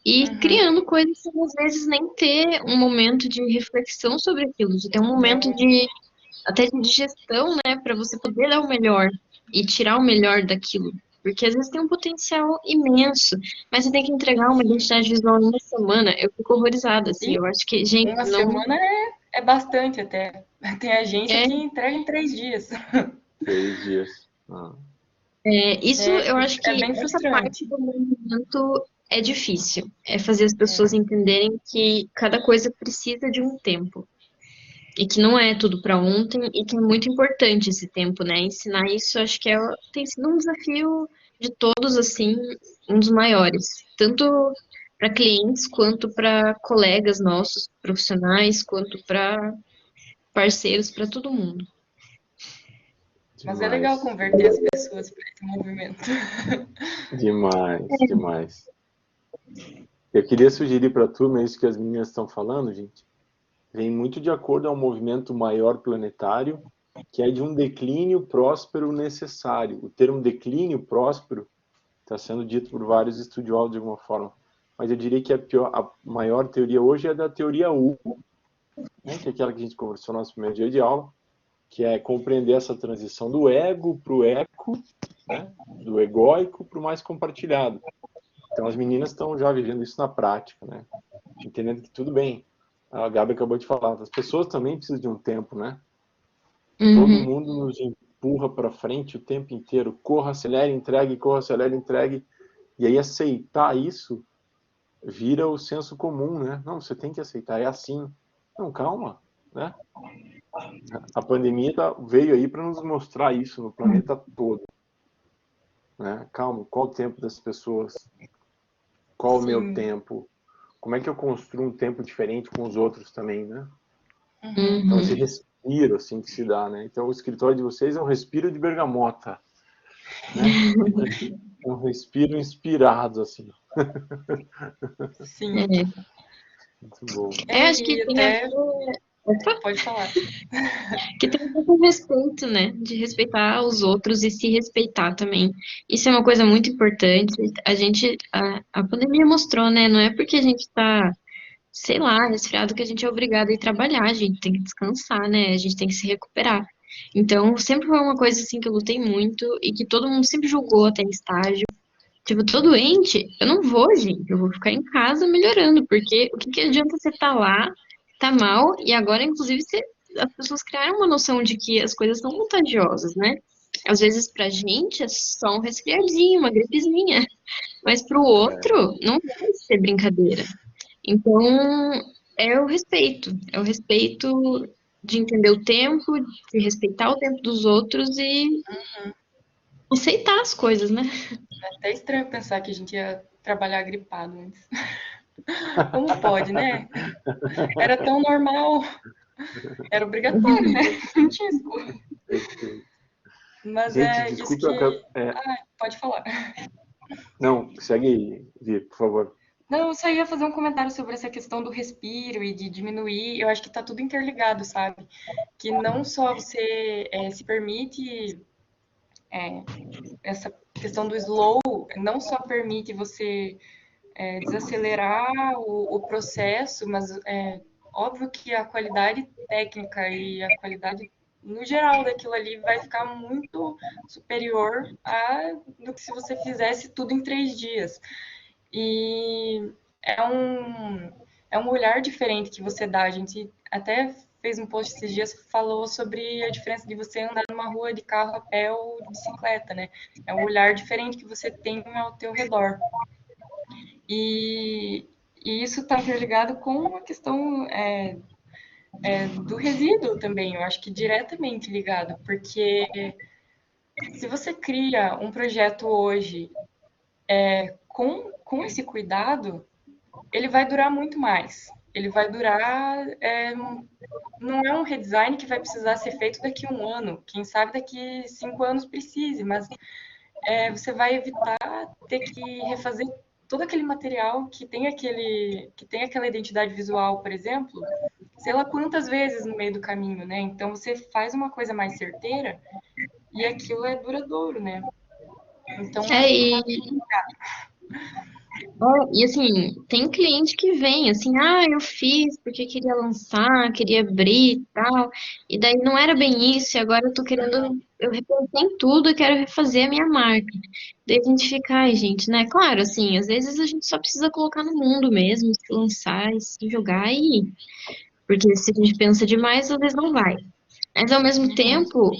e criando coisas que às vezes nem ter um momento de reflexão sobre aquilo, de ter um momento de até de digestão, né, para você poder dar o melhor e tirar o melhor daquilo. Porque às vezes tem um potencial imenso, mas você tem que entregar uma identidade visual em uma semana. Eu fico horrorizada, assim. E Eu acho que, gente, uma não. semana é bastante até. Tem agência É, que entrega em 3 dias. 3 dias. isso eu acho É que bem essa parte frustrante. do movimento é difícil. É fazer as pessoas entenderem que cada coisa precisa de um tempo. E que não é tudo para ontem e que é muito importante esse tempo, né? Ensinar isso, acho que tem sido um desafio de todos, assim, um dos maiores. Tanto para clientes, quanto para colegas nossos, profissionais, quanto para parceiros, para todo mundo. Mas é legal Demais. converter as pessoas para esse movimento. Demais, demais. Eu queria sugerir para a turma isso que as meninas estão falando, gente. Vem muito de acordo ao movimento maior planetário, que é de um declínio próspero necessário. O termo declínio próspero está sendo dito por vários estudiosos de alguma forma. mas eu diria que a maior teoria hoje é da teoria U, né, que é aquela que a gente conversou no nosso primeiro dia de aula, que é compreender essa transição do ego para o eco, né, do egóico para o mais compartilhado. Então as meninas estão já vivendo isso na prática, né, entendendo que tudo bem. A Gabi acabou de falar, as pessoas também precisam de um tempo, né? Todo mundo nos empurra para frente o tempo inteiro, corra, acelere, entregue, corra, acelere, entregue, e aí aceitar isso vira o senso comum, né? Não, você tem que aceitar, é assim. Não, calma, né? A pandemia veio aí para nos mostrar isso no planeta todo, né? Calma, qual o tempo das pessoas? Qual o meu tempo? Como é que eu construo um tempo diferente com os outros também, né? Então esse respiro assim que se dá, né? Então o escritório de vocês é um respiro de bergamota, né? É um respiro inspirado assim. Sim. Muito bom. Eu acho que tem a até... ver. Opa, Pode falar. que tem a ver com respeito, né? De respeitar os outros e se respeitar também. Isso é uma coisa muito importante. A pandemia mostrou, né? Não é porque a gente tá, sei lá, resfriado que a gente é obrigado a ir trabalhar. A gente tem que descansar, né? A gente tem que se recuperar. Então, sempre foi uma coisa assim que eu lutei muito e que todo mundo sempre julgou até em estágio. Tipo, tô doente, eu não vou, gente. Eu vou ficar em casa melhorando, porque o que que adianta você estar lá, tá mal, e agora, inclusive, as pessoas criaram uma noção de que as coisas são contagiosas, né? Às vezes, pra gente, é só um resfriadinho, uma gripezinha, mas pro outro, não vai ser brincadeira. Então, é o respeito de entender o tempo, de respeitar o tempo dos outros e aceitar as coisas, né? É até estranho pensar que a gente ia trabalhar gripado antes. Como pode, né? Era tão normal. Era obrigatório, né? Não tinha escolha. Mas Gente, é isso desculpe, que... pode falar. Não, segue, Vi, por favor. Não, eu só ia fazer um comentário sobre essa questão do respiro e de diminuir. Eu acho que tá tudo interligado, sabe? Que não só você se permite essa questão do slow, não só permite você desacelerar o processo, mas é óbvio que a qualidade técnica e a qualidade no geral daquilo ali vai ficar muito superior do que se você fizesse tudo em 3 dias. E é um olhar diferente que você dá. A gente até fez um post esses dias que falou sobre a diferença de você andar numa rua de carro, a pé ou de bicicleta, né? É um olhar diferente que você tem ao teu redor. E, e isso está interligado com a questão do resíduo também, eu acho que diretamente ligado, porque se você cria um projeto hoje com esse cuidado, ele vai durar muito mais. Ele vai durar. Não é um redesign que vai precisar ser feito daqui a um ano. Quem sabe daqui 5 anos precise, mas você vai evitar ter que refazer todo aquele material que tem aquela identidade visual, por exemplo, sei lá quantas vezes no meio do caminho, né? Então você faz uma coisa mais certeira e aquilo é duradouro, né? Então, E e assim, tem cliente que vem assim, eu fiz porque queria lançar, queria abrir e tal, e daí não era bem isso, e agora eu repensei em tudo e quero refazer a minha marca. Daí a gente fica, ai, gente, né? Claro, assim, às vezes a gente só precisa colocar no mundo mesmo, se lançar e se jogar e ir. Porque se a gente pensa demais, às vezes não vai. Mas ao mesmo tempo,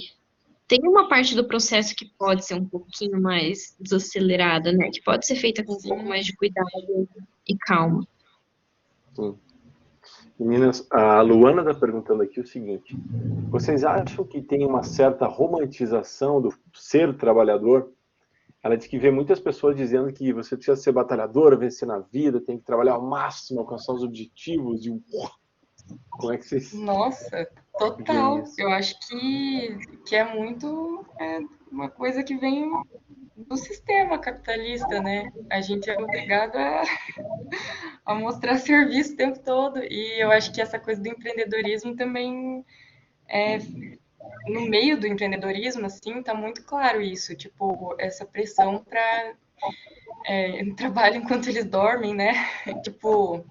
tem uma parte do processo que pode ser um pouquinho mais desacelerada, né? Que pode ser feita com um pouco mais de cuidado e calma. Sim. Meninas, a Luana está perguntando aqui o seguinte: vocês acham que tem uma certa romantização do ser trabalhador? Ela diz que vê muitas pessoas dizendo que você precisa ser batalhadora, vencer na vida, tem que trabalhar ao máximo, alcançar os objetivos. Como é que vocês... nossa, total. Eu acho que é muito uma coisa que vem do sistema capitalista, né? A gente é obrigado a mostrar serviço o tempo todo. E eu acho que essa coisa do empreendedorismo também, no meio do empreendedorismo, assim, tá muito claro isso. Tipo, essa pressão para trabalham enquanto eles dormem, né? Tipo,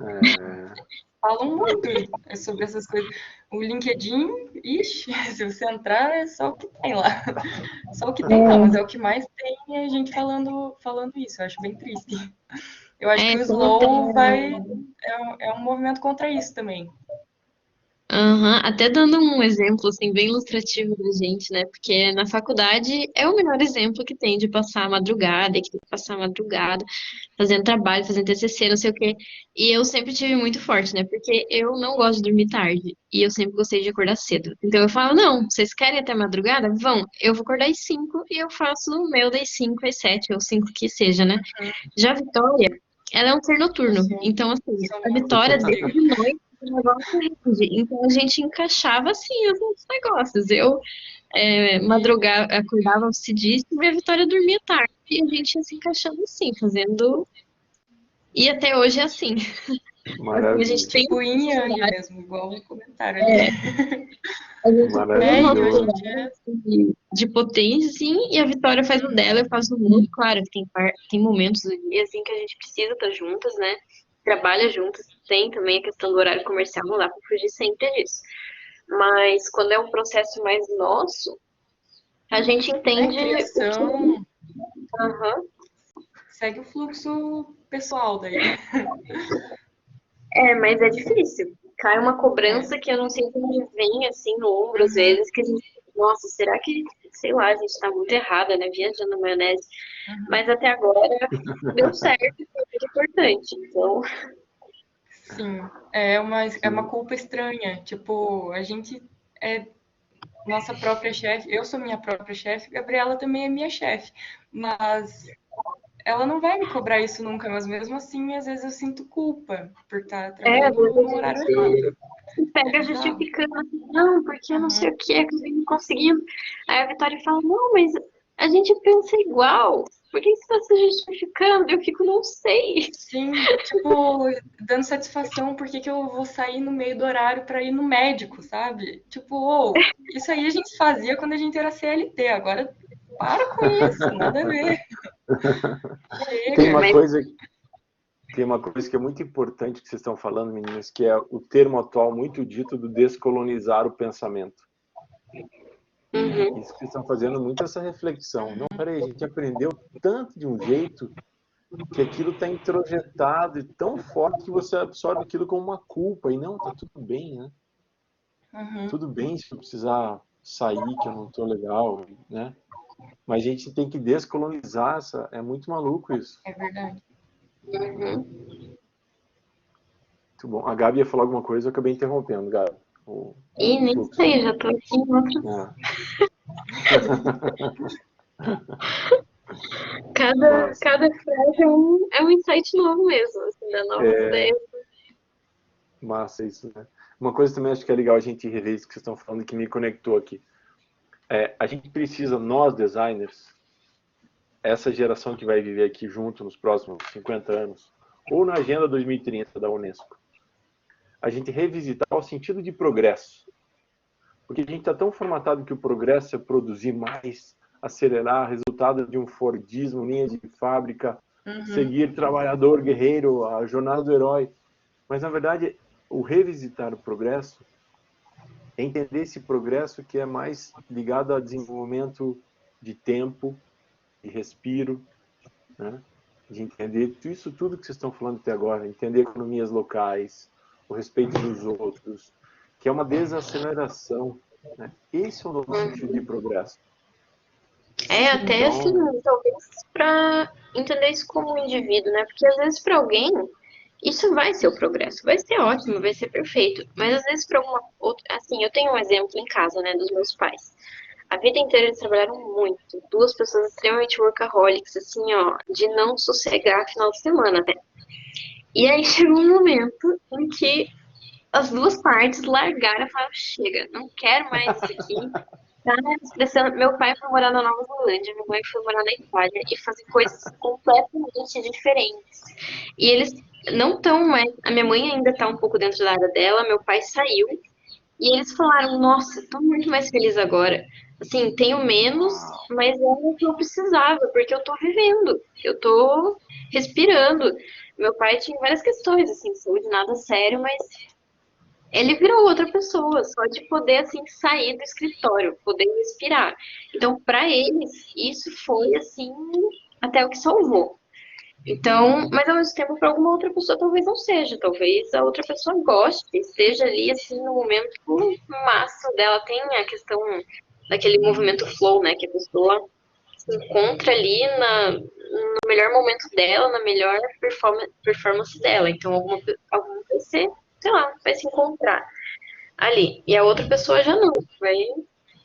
falam muito sobre essas coisas. O LinkedIn, ixi, se você entrar, é só o que tem lá. Só o que tem não, mas é o que mais tem a gente falando isso. Eu acho bem triste. Eu acho que o Slow é um movimento contra isso também. Até dando um exemplo assim bem ilustrativo da gente, né? Porque na faculdade é o melhor exemplo que tem de passar a madrugada, que tem que passar a madrugada, fazendo trabalho, fazendo TCC, não sei o quê. E eu sempre tive muito forte, né? Porque eu não gosto de dormir tarde e eu sempre gostei de acordar cedo. Então eu falo, não, vocês querem até madrugada? Vão. Eu vou acordar às 5 e eu faço o meu das 5 às 7 ou 5 que seja, né? Já a Vitória, ela é um ser noturno. Então, assim, a Vitória desde de noite o negócio rende. Então a gente encaixava assim os outros negócios. Eu madrugava, acordava cedíssimo e a Vitória dormia tarde. E a gente ia se encaixando assim, fazendo. E até hoje é assim. Maravilha. A gente tem Tipo yin yang mesmo, igual no comentário ali. a gente tem uma Maravilhoso. de potência, sim, e a Vitória faz o dela, eu faço o meu. Claro que tem momentos do dia assim que a gente precisa estar juntas, né? Trabalha juntas, tem também a questão do horário comercial, não dá pra fugir sempre disso. Mas quando é um processo mais nosso, a gente entende Criação, Aham. segue o fluxo pessoal daí. Mas é difícil. Cai uma cobrança que eu não sei como vem assim no ombro, às vezes, que a gente, nossa, será que, sei lá, a gente tá muito errada, né? Viajando na maionese. Mas até agora deu certo, foi muito importante. Então, Sim, é uma culpa estranha. Tipo, a gente é nossa própria chefe. Eu sou minha própria chefe, Gabriela também é minha chefe. Mas ela não vai me cobrar isso nunca. Mas mesmo assim, às vezes eu sinto culpa por estar às trabalhando vezes no horário errado. se pega É bizarro. justificando assim, não, porque eu não sei o que, é que eu não conseguindo. Aí a Vitória fala, não, mas a gente pensa igual. Por que você está se justificando? Eu fico, não sei. Sim, tipo, dando satisfação, por que que eu vou sair no meio do horário para ir no médico, sabe? Tipo, isso aí a gente fazia quando a gente era CLT, agora para com isso, nada a ver. Tem Chega. uma coisa que é muito importante que vocês estão falando, meninas, que é o termo atual muito dito do descolonizar o pensamento. Isso que vocês estão fazendo muito essa reflexão. Não, peraí, a gente aprendeu tanto de um jeito que aquilo está introjetado e tão forte que você absorve aquilo como uma culpa. E não, tá tudo bem, né? Tudo bem se eu precisar sair, que eu não tô legal, né? Mas a gente tem que descolonizar essa... É muito maluco isso. É verdade. Muito bom. A Gabi ia falar alguma coisa, eu acabei interrompendo, Gabi. E nem sei, já tô aqui em outro. Cada frase é um insight novo mesmo, assim, da nova ideia. Massa isso, né? Uma coisa também acho que é legal a gente rever isso que vocês estão falando, que me conectou aqui. A gente precisa, nós designers, essa geração que vai viver aqui junto nos próximos 50 anos, ou na Agenda 2030 da Unesco, a gente revisitar o sentido de progresso. Porque a gente está tão formatado que o progresso é produzir mais, acelerar, resultado de um Fordismo, linha de fábrica, seguir trabalhador, guerreiro, a jornada do herói. Mas, na verdade, o revisitar o progresso é entender esse progresso que é mais ligado ao desenvolvimento de tempo, de respiro, né? De entender isso tudo que vocês estão falando até agora, entender economias locais, o respeito dos outros, que é uma desaceleração, né? Esse é o novo sentido de progresso. Até assim, talvez para entender isso como um indivíduo, né? Porque às vezes para alguém isso vai ser o progresso, vai ser ótimo, vai ser perfeito, mas às vezes para alguma outra, assim, eu tenho um exemplo em casa, né, dos meus pais. A vida inteira eles trabalharam muito, duas pessoas extremamente workaholics, assim, ó, de não sossegar final de semana até. E aí chegou um momento em que as duas partes largaram e falaram, chega, não quero mais isso aqui. Tá estressando. Meu pai foi morar na Nova Zelândia, minha mãe foi morar na Itália e fazer coisas completamente diferentes. E eles não estão mais. A minha mãe ainda está um pouco dentro da área dela, meu pai saiu. E eles falaram: nossa, estou muito mais feliz agora. assim, tenho menos, mas é o que eu precisava, porque eu tô vivendo, eu tô respirando. Meu pai tinha várias questões, assim, de saúde, nada sério, mas ele virou outra pessoa, só de poder, assim, sair do escritório, poder respirar. Então, para eles, isso foi, assim, até o que salvou. Então, mas ao mesmo tempo, para alguma outra pessoa, talvez não seja. Talvez a outra pessoa goste, esteja ali, assim, no momento máximo dela. Tem a questão daquele movimento flow, né? Que a pessoa se encontra ali no melhor momento dela, na melhor performance dela. Então, alguma vai ser, sei lá, vai se encontrar ali. E a outra pessoa já não, vai,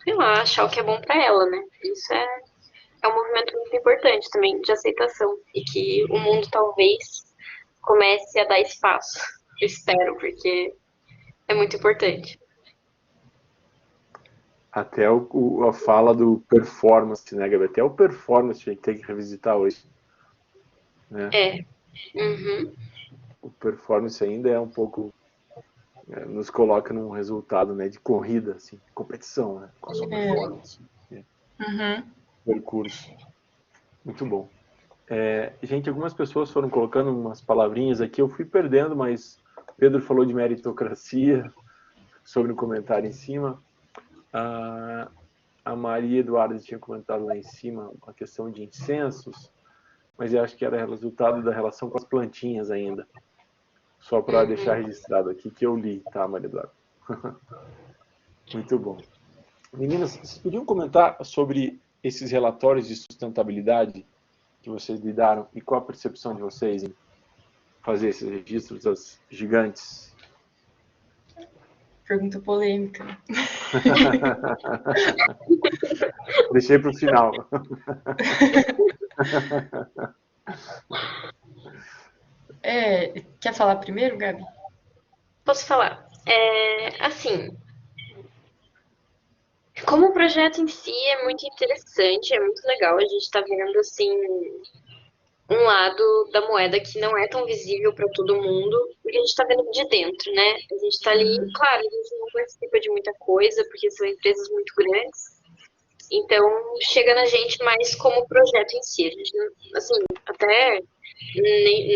sei lá, achar o que é bom para ela, né? Isso é um movimento muito importante também de aceitação e que o mundo talvez comece a dar espaço. Eu espero, porque é muito importante. Até a fala do performance, né, Gabi? Até o performance a gente tem que revisitar hoje. Né? É. Uhum. O performance ainda é um pouco... nos coloca num resultado, né, de corrida, assim, competição, né? Com a sua performance. Uhum. Percurso. Muito bom. Gente, algumas pessoas foram colocando umas palavrinhas aqui, eu fui perdendo, mas Pedro falou de meritocracia, sobre o comentário em cima. A Maria Eduarda tinha comentado lá em cima a questão de incensos, mas eu acho que era resultado da relação com as plantinhas ainda. Só para deixar registrado aqui que eu li, tá, Maria Eduarda? Muito bom. Meninas, vocês podiam comentar sobre esses relatórios de sustentabilidade que vocês lidaram e qual a percepção de vocês em fazer esses registros das gigantes? Pergunta polêmica. Deixei para o final. Quer falar primeiro, Gabi? Posso falar? Assim, como o projeto em si é muito interessante, é muito legal. A gente está vendo, assim, um lado da moeda que não é tão visível para todo mundo, porque a gente está vendo de dentro, né? A gente está ali, claro, a gente não participa de muita coisa, porque são empresas muito grandes, então chega na gente mais como projeto em si. A gente, assim, até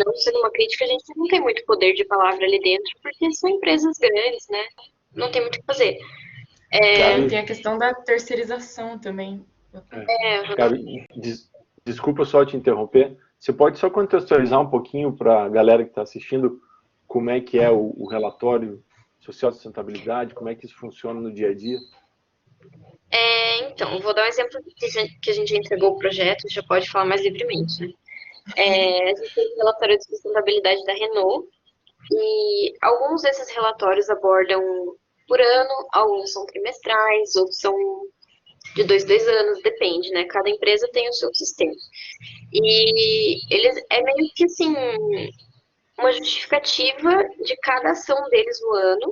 não sendo uma crítica, a gente não tem muito poder de palavra ali dentro, porque são empresas grandes, né? Não tem muito o que fazer. Tem a questão da terceirização também. Gabi, desculpa só te interromper. Você pode só contextualizar um pouquinho para a galera que está assistindo como é que é o relatório social de sustentabilidade, como é que isso funciona no dia a dia? Então, eu vou dar um exemplo que a gente já entregou o projeto, já pode falar mais livremente, né? A gente fez o relatório de sustentabilidade da Renault, e alguns desses relatórios abordam por ano, alguns são trimestrais, outros são de 2 anos, depende, né? Cada empresa tem o seu sistema. E eles é meio que assim uma justificativa de cada ação deles no ano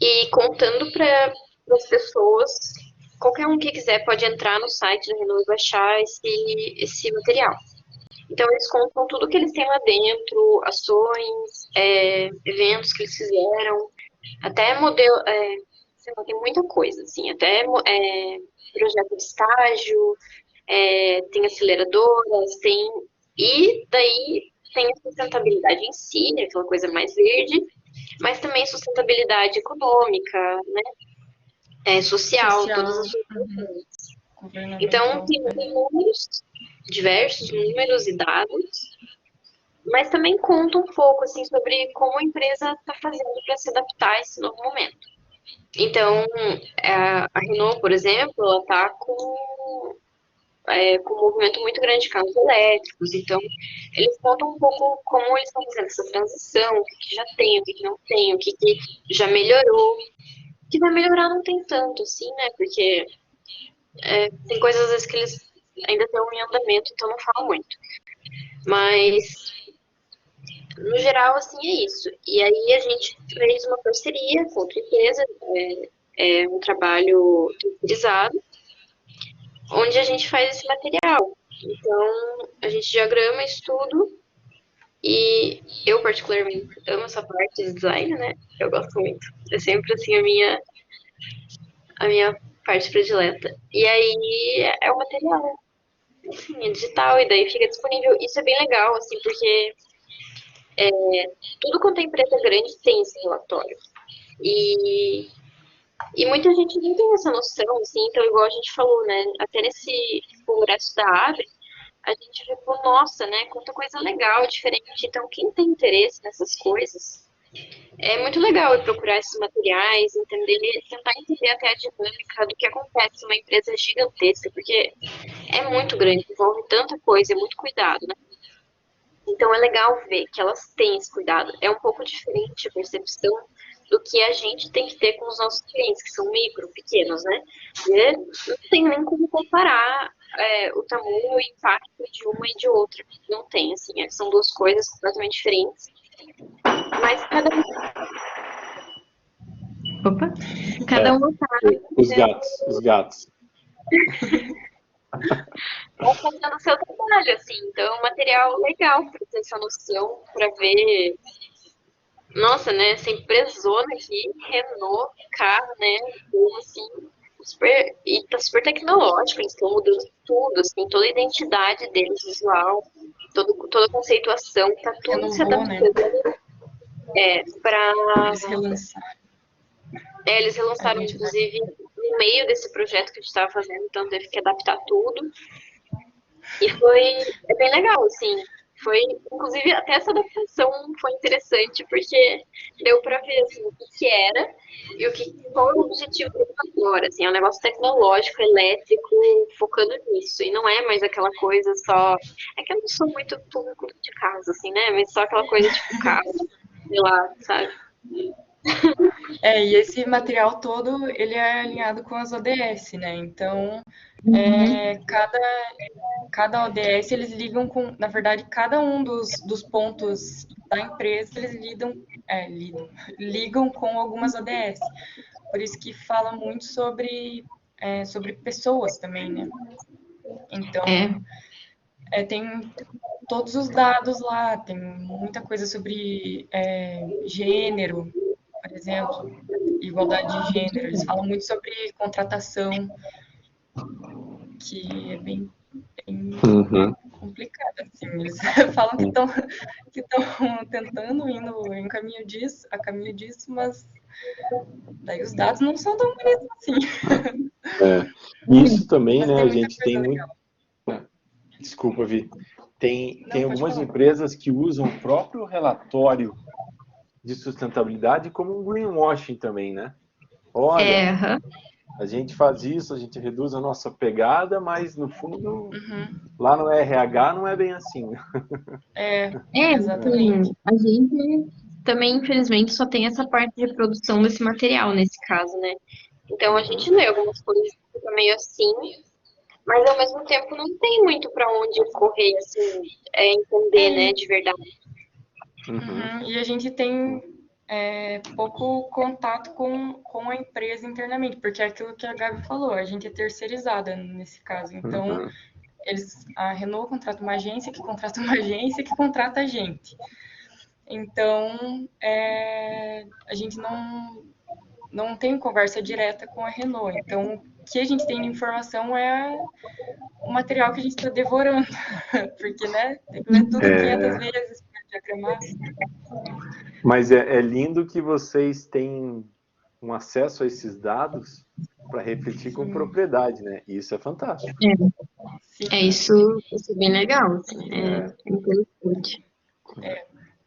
e contando para as pessoas. Qualquer um que quiser pode entrar no site da Renault e baixar esse material. Então, eles contam tudo que eles têm lá dentro, ações, eventos que eles fizeram, até modelo, sei lá, tem muita coisa, assim, até projeto de estágio, tem aceleradoras, e daí tem a sustentabilidade em si, né, aquela coisa mais verde, mas também sustentabilidade econômica, né, social, todas as coisas. Então, tem números, diversos números e dados, mas também conta um pouco assim sobre como a empresa está fazendo para se adaptar a esse novo momento. Então, a Renault, por exemplo, ela está com um movimento muito grande de carros elétricos, então eles contam um pouco como eles estão fazendo essa transição, o que já tem, o que não tem, o que já melhorou. O que vai melhorar não tem tanto, assim, né? Porque tem coisas às vezes que eles ainda estão em andamento, então não falam muito. Mas no geral, assim, é isso. E aí a gente fez uma parceria com outra empresa, um trabalho terceirizado, onde a gente faz esse material. Então, a gente diagrama isso tudo, e eu particularmente amo essa parte de design, né? Eu gosto muito. É sempre, assim, a minha parte predileta. E aí é o material, assim, é digital, e daí fica disponível. Isso é bem legal, assim, porque tudo quanto é empresa grande tem esse relatório. E, e muita gente não tem essa noção, assim, então, igual a gente falou, né, até nesse congresso da Abre, a gente viu, nossa, né, quanta coisa legal, diferente. Então, quem tem interesse nessas coisas, é muito legal ir procurar esses materiais, entender, tentar entender até a dinâmica do que acontece numa empresa gigantesca, porque é muito grande, envolve tanta coisa, é muito cuidado, né? Então é legal ver que elas têm esse cuidado. É um pouco diferente a percepção do que a gente tem que ter com os nossos clientes, que são micro, pequenos, né? E não tem nem como comparar o tamanho e o impacto de uma e de outra. Não tem, assim, são duas coisas completamente diferentes. Mas cada uma tá Os gatos. fazendo o seu trabalho, assim. Então é um material legal para ter essa noção, para ver. Nossa, né? Essa empresona aqui, Renault, carro, né? Então, assim, super, e tá super tecnológico, eles estão mudando tudo, assim, toda a identidade deles, visual, toda a conceituação, tá tudo se Renovou, né? adaptando para. Eles relançaram Eles a relançaram, identidade. inclusive, no meio desse projeto que a gente estava fazendo, então teve que adaptar tudo. E é bem legal, assim. Foi, inclusive, até essa adaptação foi interessante, porque deu para ver assim, o que era e qual é o objetivo do agora. Assim, é um negócio tecnológico, elétrico, focando nisso. E não é mais aquela coisa só. É que eu não sou muito público de casa, assim, né? Mas só aquela coisa tipo carro, sei lá, sabe? E esse material todo, ele é alinhado com as ODS, né? Então, cada ODS, eles ligam com, na verdade, cada um dos pontos da empresa, eles ligam com algumas ODS. Por isso que fala muito sobre pessoas também, né? Então, tem todos os dados lá, tem muita coisa sobre gênero, por exemplo, igualdade de gênero. Eles falam muito sobre contratação, que é bem complicado, assim. Eles falam que estão tentando indo a caminho disso, mas daí os dados não são tão bonitos assim. Isso também, Mas né? tem A muita gente coisa tem legal. muito. Desculpa, Vi. Tem Não, pode algumas falar. empresas que usam o próprio relatório de sustentabilidade como um greenwashing também, né? Olha, a gente faz isso, a gente reduz a nossa pegada, mas no fundo, lá no RH não é bem assim. Exatamente. Assim, a gente também, infelizmente, só tem essa parte de produção desse material, nesse caso, né? Então a gente lê algumas coisas que fica meio assim, mas ao mesmo tempo não tem muito para onde correr, assim, entender, né, de verdade. E a gente tem pouco contato com a empresa internamente, porque é aquilo que a Gabi falou, a gente é terceirizada nesse caso. Então, a Renault contrata uma agência que contrata uma agência que contrata a gente. Então, a gente não tem conversa direta com a Renault. Então, o que a gente tem de informação é o material que a gente está devorando, porque, né, tem que ler tudo 500 vezes para diagramar. Mas é lindo que vocês têm um acesso a esses dados para refletir com propriedade, né? Isso é fantástico. Isso é bem legal, assim, é interessante.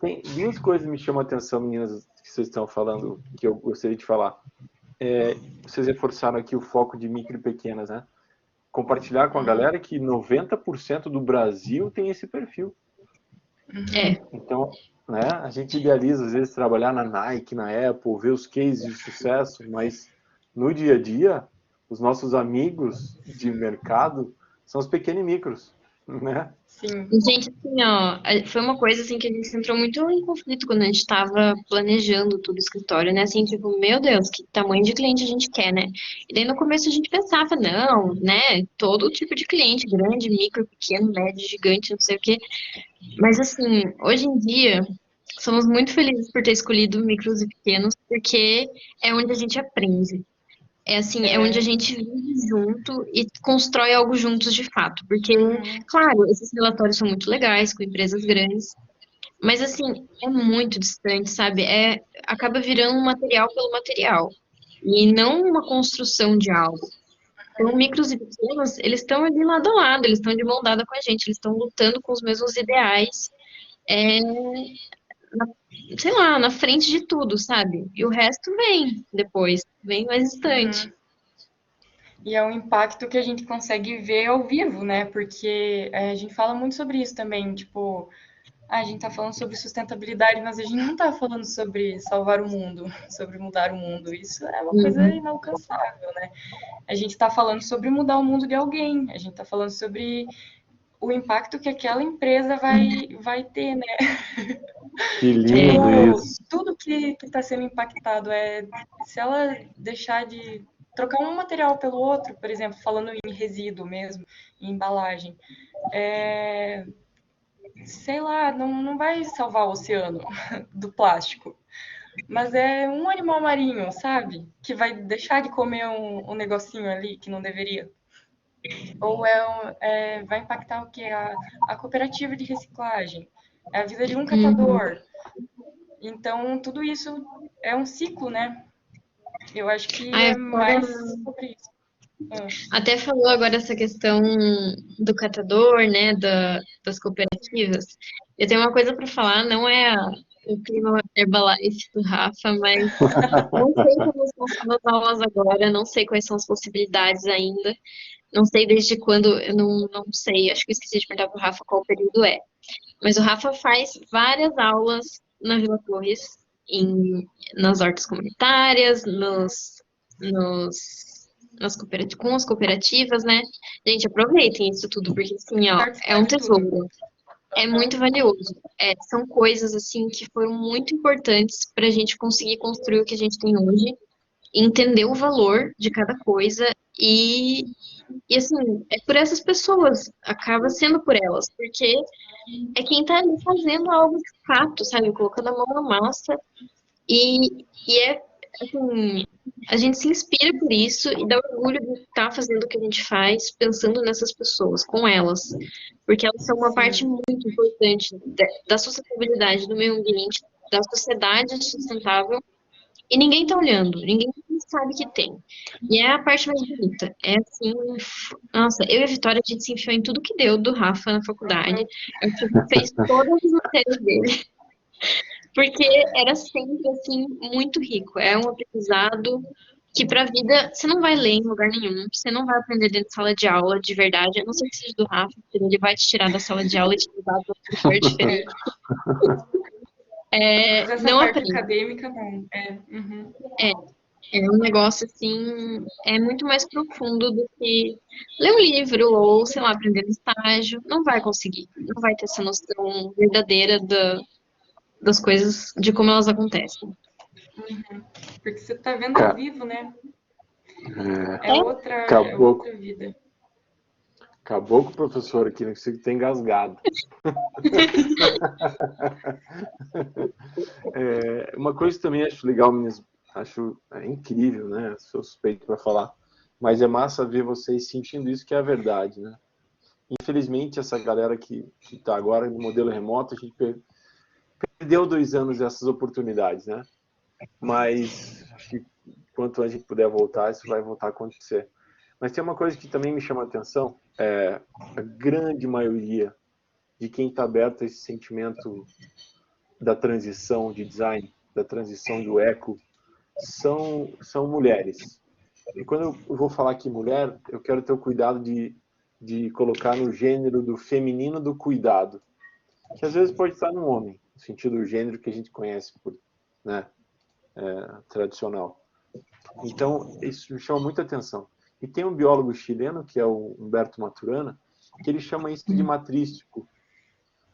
Tem duas coisas que me chamam a atenção, meninas, que vocês estão falando, que eu gostaria de falar. Vocês reforçaram aqui o foco de micro e pequenas, né? Compartilhar com a galera que 90% do Brasil tem esse perfil. Então, né, a gente idealiza, às vezes, trabalhar na Nike, na Apple, ver os cases de sucesso, mas no dia a dia, os nossos amigos de mercado são os pequenos e micros, né? Sim. Gente, assim, ó, foi uma coisa assim que a gente entrou muito em conflito quando a gente estava planejando tudo o escritório, né? Assim, tipo, meu Deus, que tamanho de cliente a gente quer, né? E daí no começo a gente pensava, não, né? Todo tipo de cliente, grande, micro, pequeno, médio, gigante, não sei o quê. Mas assim, hoje em dia, somos muito felizes por ter escolhido micros e pequenos, porque é onde a gente aprende. É assim, é onde a gente vive junto e constrói algo juntos de fato. Porque, Uhum. claro, esses relatórios são muito legais, com empresas grandes, mas assim, é muito distante, sabe? Acaba virando um material pelo material. E não uma construção de algo. Então, micros e pequenos, eles estão ali lado a lado, eles estão de mão dada com a gente, eles estão lutando com os mesmos ideais, é, sei lá, na frente de tudo, sabe? E o resto vem depois, vem mais distante. Uhum. E é um impacto que a gente consegue ver ao vivo, né? Porque a gente fala muito sobre isso também, tipo, a gente tá falando sobre sustentabilidade, mas a gente não tá falando sobre salvar o mundo, sobre mudar o mundo. Isso é uma coisa Uhum. inalcançável, né? A gente tá falando sobre mudar o mundo de alguém, a gente tá falando sobre o impacto que aquela empresa vai ter, né? Que lindo Tipo, isso. tudo que está sendo impactado se ela deixar de trocar um material pelo outro, por exemplo, falando em resíduo mesmo, em embalagem, sei lá, não vai salvar o oceano do plástico, mas é um animal marinho, sabe? Que vai deixar de comer um negocinho ali que não deveria. Ou vai impactar o quê? A cooperativa de reciclagem, é a vida de um Uhum. catador. Então, tudo isso é um ciclo, né? Eu acho que Ai, é mais sobre isso. Ah, até falou agora essa questão do catador, né, das cooperativas. Eu tenho uma coisa para falar, não é o clima Herbalife do Rafa, mas não sei como estão sendo as aulas agora, não sei quais são as possibilidades ainda, não sei desde quando, eu não sei, acho que eu esqueci de perguntar para o Rafa qual período é. Mas o Rafa faz várias aulas na Vila Torres, nas hortas comunitárias, com as cooperativas, né? Gente, aproveitem isso tudo, porque assim, ó, é participar um de tudo. tesouro. É muito valioso. São coisas assim que foram muito importantes para a gente conseguir construir o que a gente tem hoje, entender o valor de cada coisa e assim, é por essas pessoas, acaba sendo por elas, porque é quem tá ali fazendo algo de fato, sabe? Colocando a mão na massa. E assim, a gente se inspira por isso e dá orgulho de estar fazendo o que a gente faz, pensando nessas pessoas, com elas. Porque elas são uma parte Sim. muito importante da sustentabilidade do meio ambiente, da sociedade sustentável. E ninguém tá olhando, ninguém sabe que tem. E é a parte mais bonita. É assim, nossa, eu e a Vitória, a gente se enfiou em tudo que deu do Rafa na faculdade. A gente fez todas as matérias dele, porque era sempre assim, muito rico. É um aprendizado que para a vida você não vai ler em lugar nenhum, você não vai aprender dentro de sala de aula de verdade, a não ser que seja do Rafa, porque ele vai te tirar da sala de aula e te levar para outro lugar diferente. Mas essa Não parte aprende. acadêmica, não. Uhum. É, é um negócio assim, é muito mais profundo do que ler um livro ou, sei lá, aprender no estágio. Não vai conseguir, não vai ter essa noção verdadeira das coisas, de como elas acontecem. Porque você tá vendo ao Ca- vivo, né? é, É Caboclo, outra vida. caboclo professor aqui, não consigo ter engasgado. Uma coisa que também acho legal, acho incrível, né? Sou suspeito para falar, mas é massa ver vocês sentindo isso, que é a verdade, né? Infelizmente, essa galera que está agora no modelo remoto, a gente perdeu 2 anos dessas oportunidades, né? Mas acho que quanto a gente puder voltar, isso vai voltar a acontecer. Mas tem uma coisa que também me chama a atenção, a grande maioria de quem está aberto a esse sentimento da transição de design, da transição do eco, são mulheres. E quando eu vou falar aqui mulher, eu quero ter o cuidado de colocar no gênero do feminino do cuidado, que às vezes pode estar no homem, no sentido do gênero que a gente conhece por, né, tradicional. Então, isso me chama muita atenção. E tem um biólogo chileno, que é o Humberto Maturana, que ele chama isso de matrístico.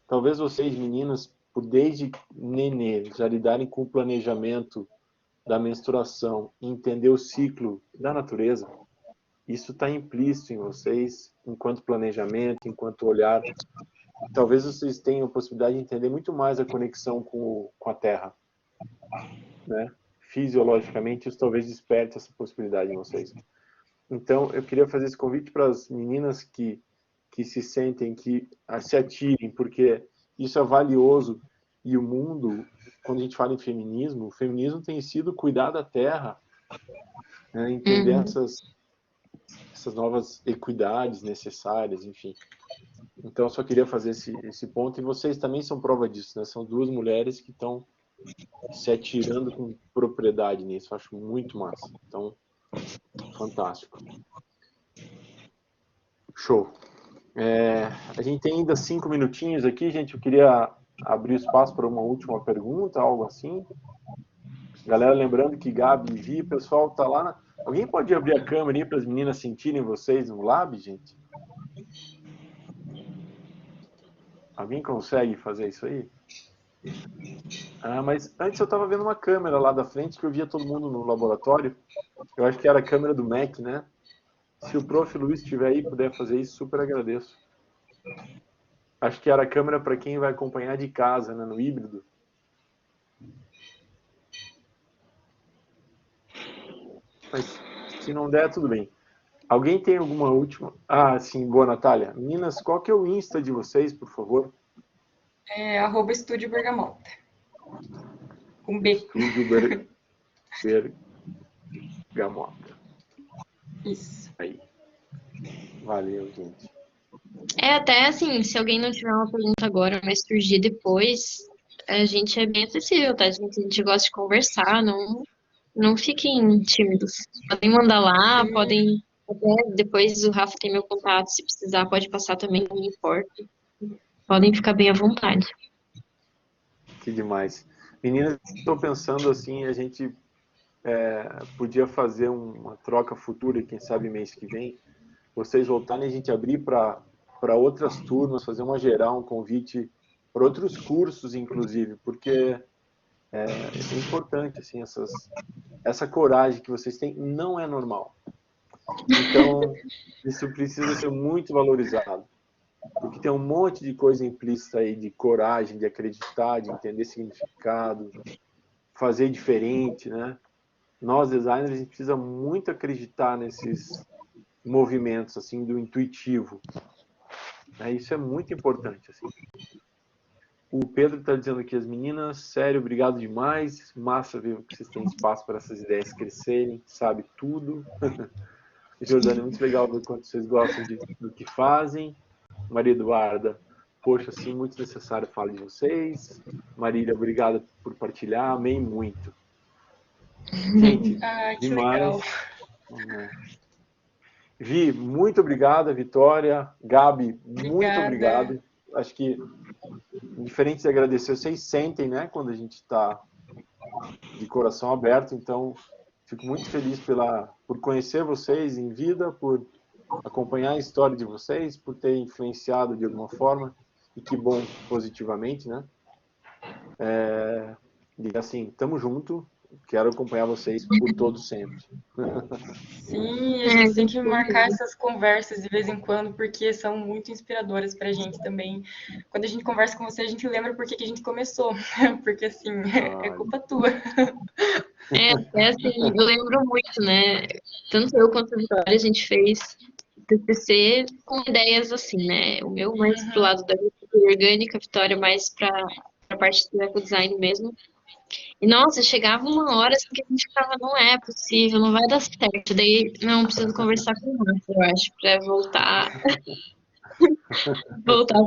Talvez vocês, meninas, por desde nenê, já lidarem com o planejamento da menstruação e entender o ciclo da natureza, isso está implícito em vocês, enquanto planejamento, enquanto olhar. Talvez vocês tenham a possibilidade de entender muito mais a conexão com a Terra, né? fisiologicamente, isso talvez desperte essa possibilidade em vocês. Então, eu queria fazer esse convite para as meninas que se sentem, que se atirem, porque isso é valioso. E o mundo, quando a gente fala em feminismo, o feminismo tem sido cuidar da terra, né, entender essas novas equidades necessárias, enfim. Então, eu só queria fazer esse ponto, e vocês também são prova disso, né? São duas mulheres que estão se atirando com propriedade nisso, eu acho muito massa. Então, fantástico. Show. A gente tem ainda 5 minutinhos aqui, gente. Eu queria abrir espaço para uma última pergunta, algo assim. Galera, lembrando que Gabi e Vi, o pessoal tá lá. Alguém pode abrir a câmera aí para as meninas sentirem vocês no lab, gente? Alguém consegue fazer isso aí? Mas antes eu estava vendo uma câmera lá da frente que eu via todo mundo no laboratório. Eu acho que era a câmera do Mac, né? Se o Prof. Luiz estiver aí e puder fazer isso, super agradeço. Acho que era a câmera para quem vai acompanhar de casa, né, no híbrido. Mas se não der, tudo bem. Alguém tem alguma última? Sim, boa, Natália. Meninas, qual que é o Insta de vocês, por favor? @Estúdio Bergamota. Com B. Estúdio Bergamota. Isso. Aí. Valeu, gente. Até assim, se alguém não tiver uma pergunta agora, mas surgir depois, a gente é bem acessível, tá? A gente gosta de conversar, não fiquem tímidos. Podem mandar lá, podem. Até depois o Rafa tem meu contato, se precisar, pode passar também, não me importa. Podem ficar bem à vontade. Que demais. Meninas, estou pensando assim, a gente podia fazer uma troca futura, quem sabe mês que vem, vocês voltarem, a gente abrir para outras turmas, fazer uma geral, um convite para outros cursos, inclusive, porque é importante, assim, essa coragem que vocês têm não é normal. Então, isso precisa ser muito valorizado. Porque tem um monte de coisa implícita aí, de coragem, de acreditar, de entender significado, fazer diferente, né? Nós, designers, a gente precisa muito acreditar nesses movimentos, assim, do intuitivo. Isso é muito importante, assim. O Pedro está dizendo aqui, as meninas, sério, obrigado demais. Massa ver que vocês têm espaço para essas ideias crescerem, sabe tudo. Jordânia, muito legal ver quanto vocês gostam do que fazem. Maria Eduarda, poxa, sim, muito necessário falar de vocês. Marília, obrigada por partilhar, amei muito. Gente, demais. Legal. Vi, muito obrigada, Vitória. Gabi, muito obrigado. Acho que, diferente de agradecer, vocês sentem, né, quando a gente está de coração aberto. Então, fico muito feliz por conhecer vocês em vida, por acompanhar a história de vocês, por ter influenciado de alguma forma, e que bom, positivamente, né? E assim, tamo junto, quero acompanhar vocês por todo sempre. Sim, a gente tem que marcar essas conversas de vez em quando, porque são muito inspiradoras pra gente também. Quando a gente conversa com você, a gente lembra por que a gente começou, porque assim, é culpa tua. Assim, eu lembro muito, né? Tanto eu quanto a Vitória, a gente fez TCC com ideias assim, né? O meu mais pro lado da agricultura orgânica, a Vitória mais para a parte do ecodesign mesmo. E, nossa, chegava uma hora assim que a gente ficava, não é possível, não vai dar certo. Daí, não, preciso conversar com o Rafa, eu acho, para voltar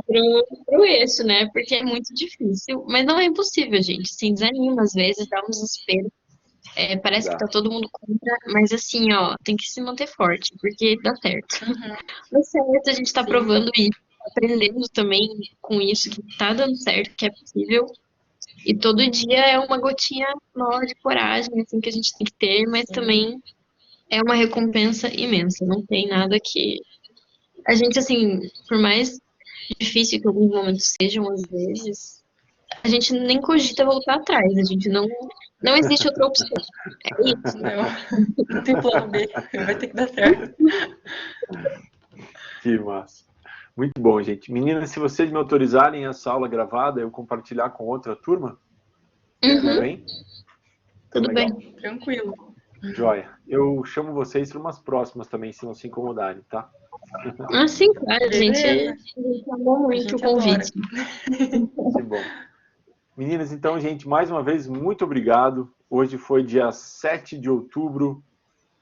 pro eixo, né? Porque é muito difícil, mas não é impossível, gente. Assim, desanima às vezes, dá um desespero. Parece que tá todo mundo contra, mas assim, ó, tem que se manter forte, porque dá certo. Dá certo, a gente tá provando isso, aprendendo também com isso, que tá dando certo, que é possível. E todo dia é uma gotinha nova de coragem, assim, que a gente tem que ter, mas também é uma recompensa imensa. Não tem nada que... A gente, assim, por mais difícil que alguns momentos sejam, às vezes, a gente nem cogita voltar atrás. A gente não existe outra opção. É isso. Não tem plano B. Vai ter que dar certo. Que massa. Muito bom, gente. Meninas, se vocês me autorizarem essa aula gravada, eu compartilhar com outra turma, tudo bem? Tudo Legal. bem. Tranquilo. Joia. Eu chamo vocês para umas próximas também, se não se incomodarem, tá? Ah, sim, claro, a gente Beleza. amou A muito o gente adora. convite. Que bom. Meninas, então, gente, mais uma vez, muito obrigado. Hoje foi dia 7 de outubro,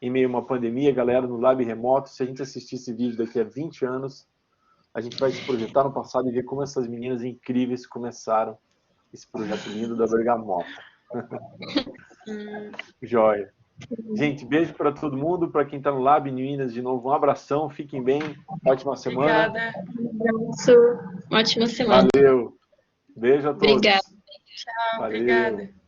em meio a uma pandemia, galera, no Lab Remoto. Se a gente assistir esse vídeo daqui a 20 anos, a gente vai se projetar no passado e ver como essas meninas incríveis começaram esse projeto lindo da Bergamota. Joia. Gente, beijo para todo mundo, para quem está no Lab, meninas, de novo, um abração, fiquem bem, ótima semana. Obrigada. Um abraço, ótima semana. Valeu. Beijo a todos. Obrigada. Tchau, Valeu. obrigada.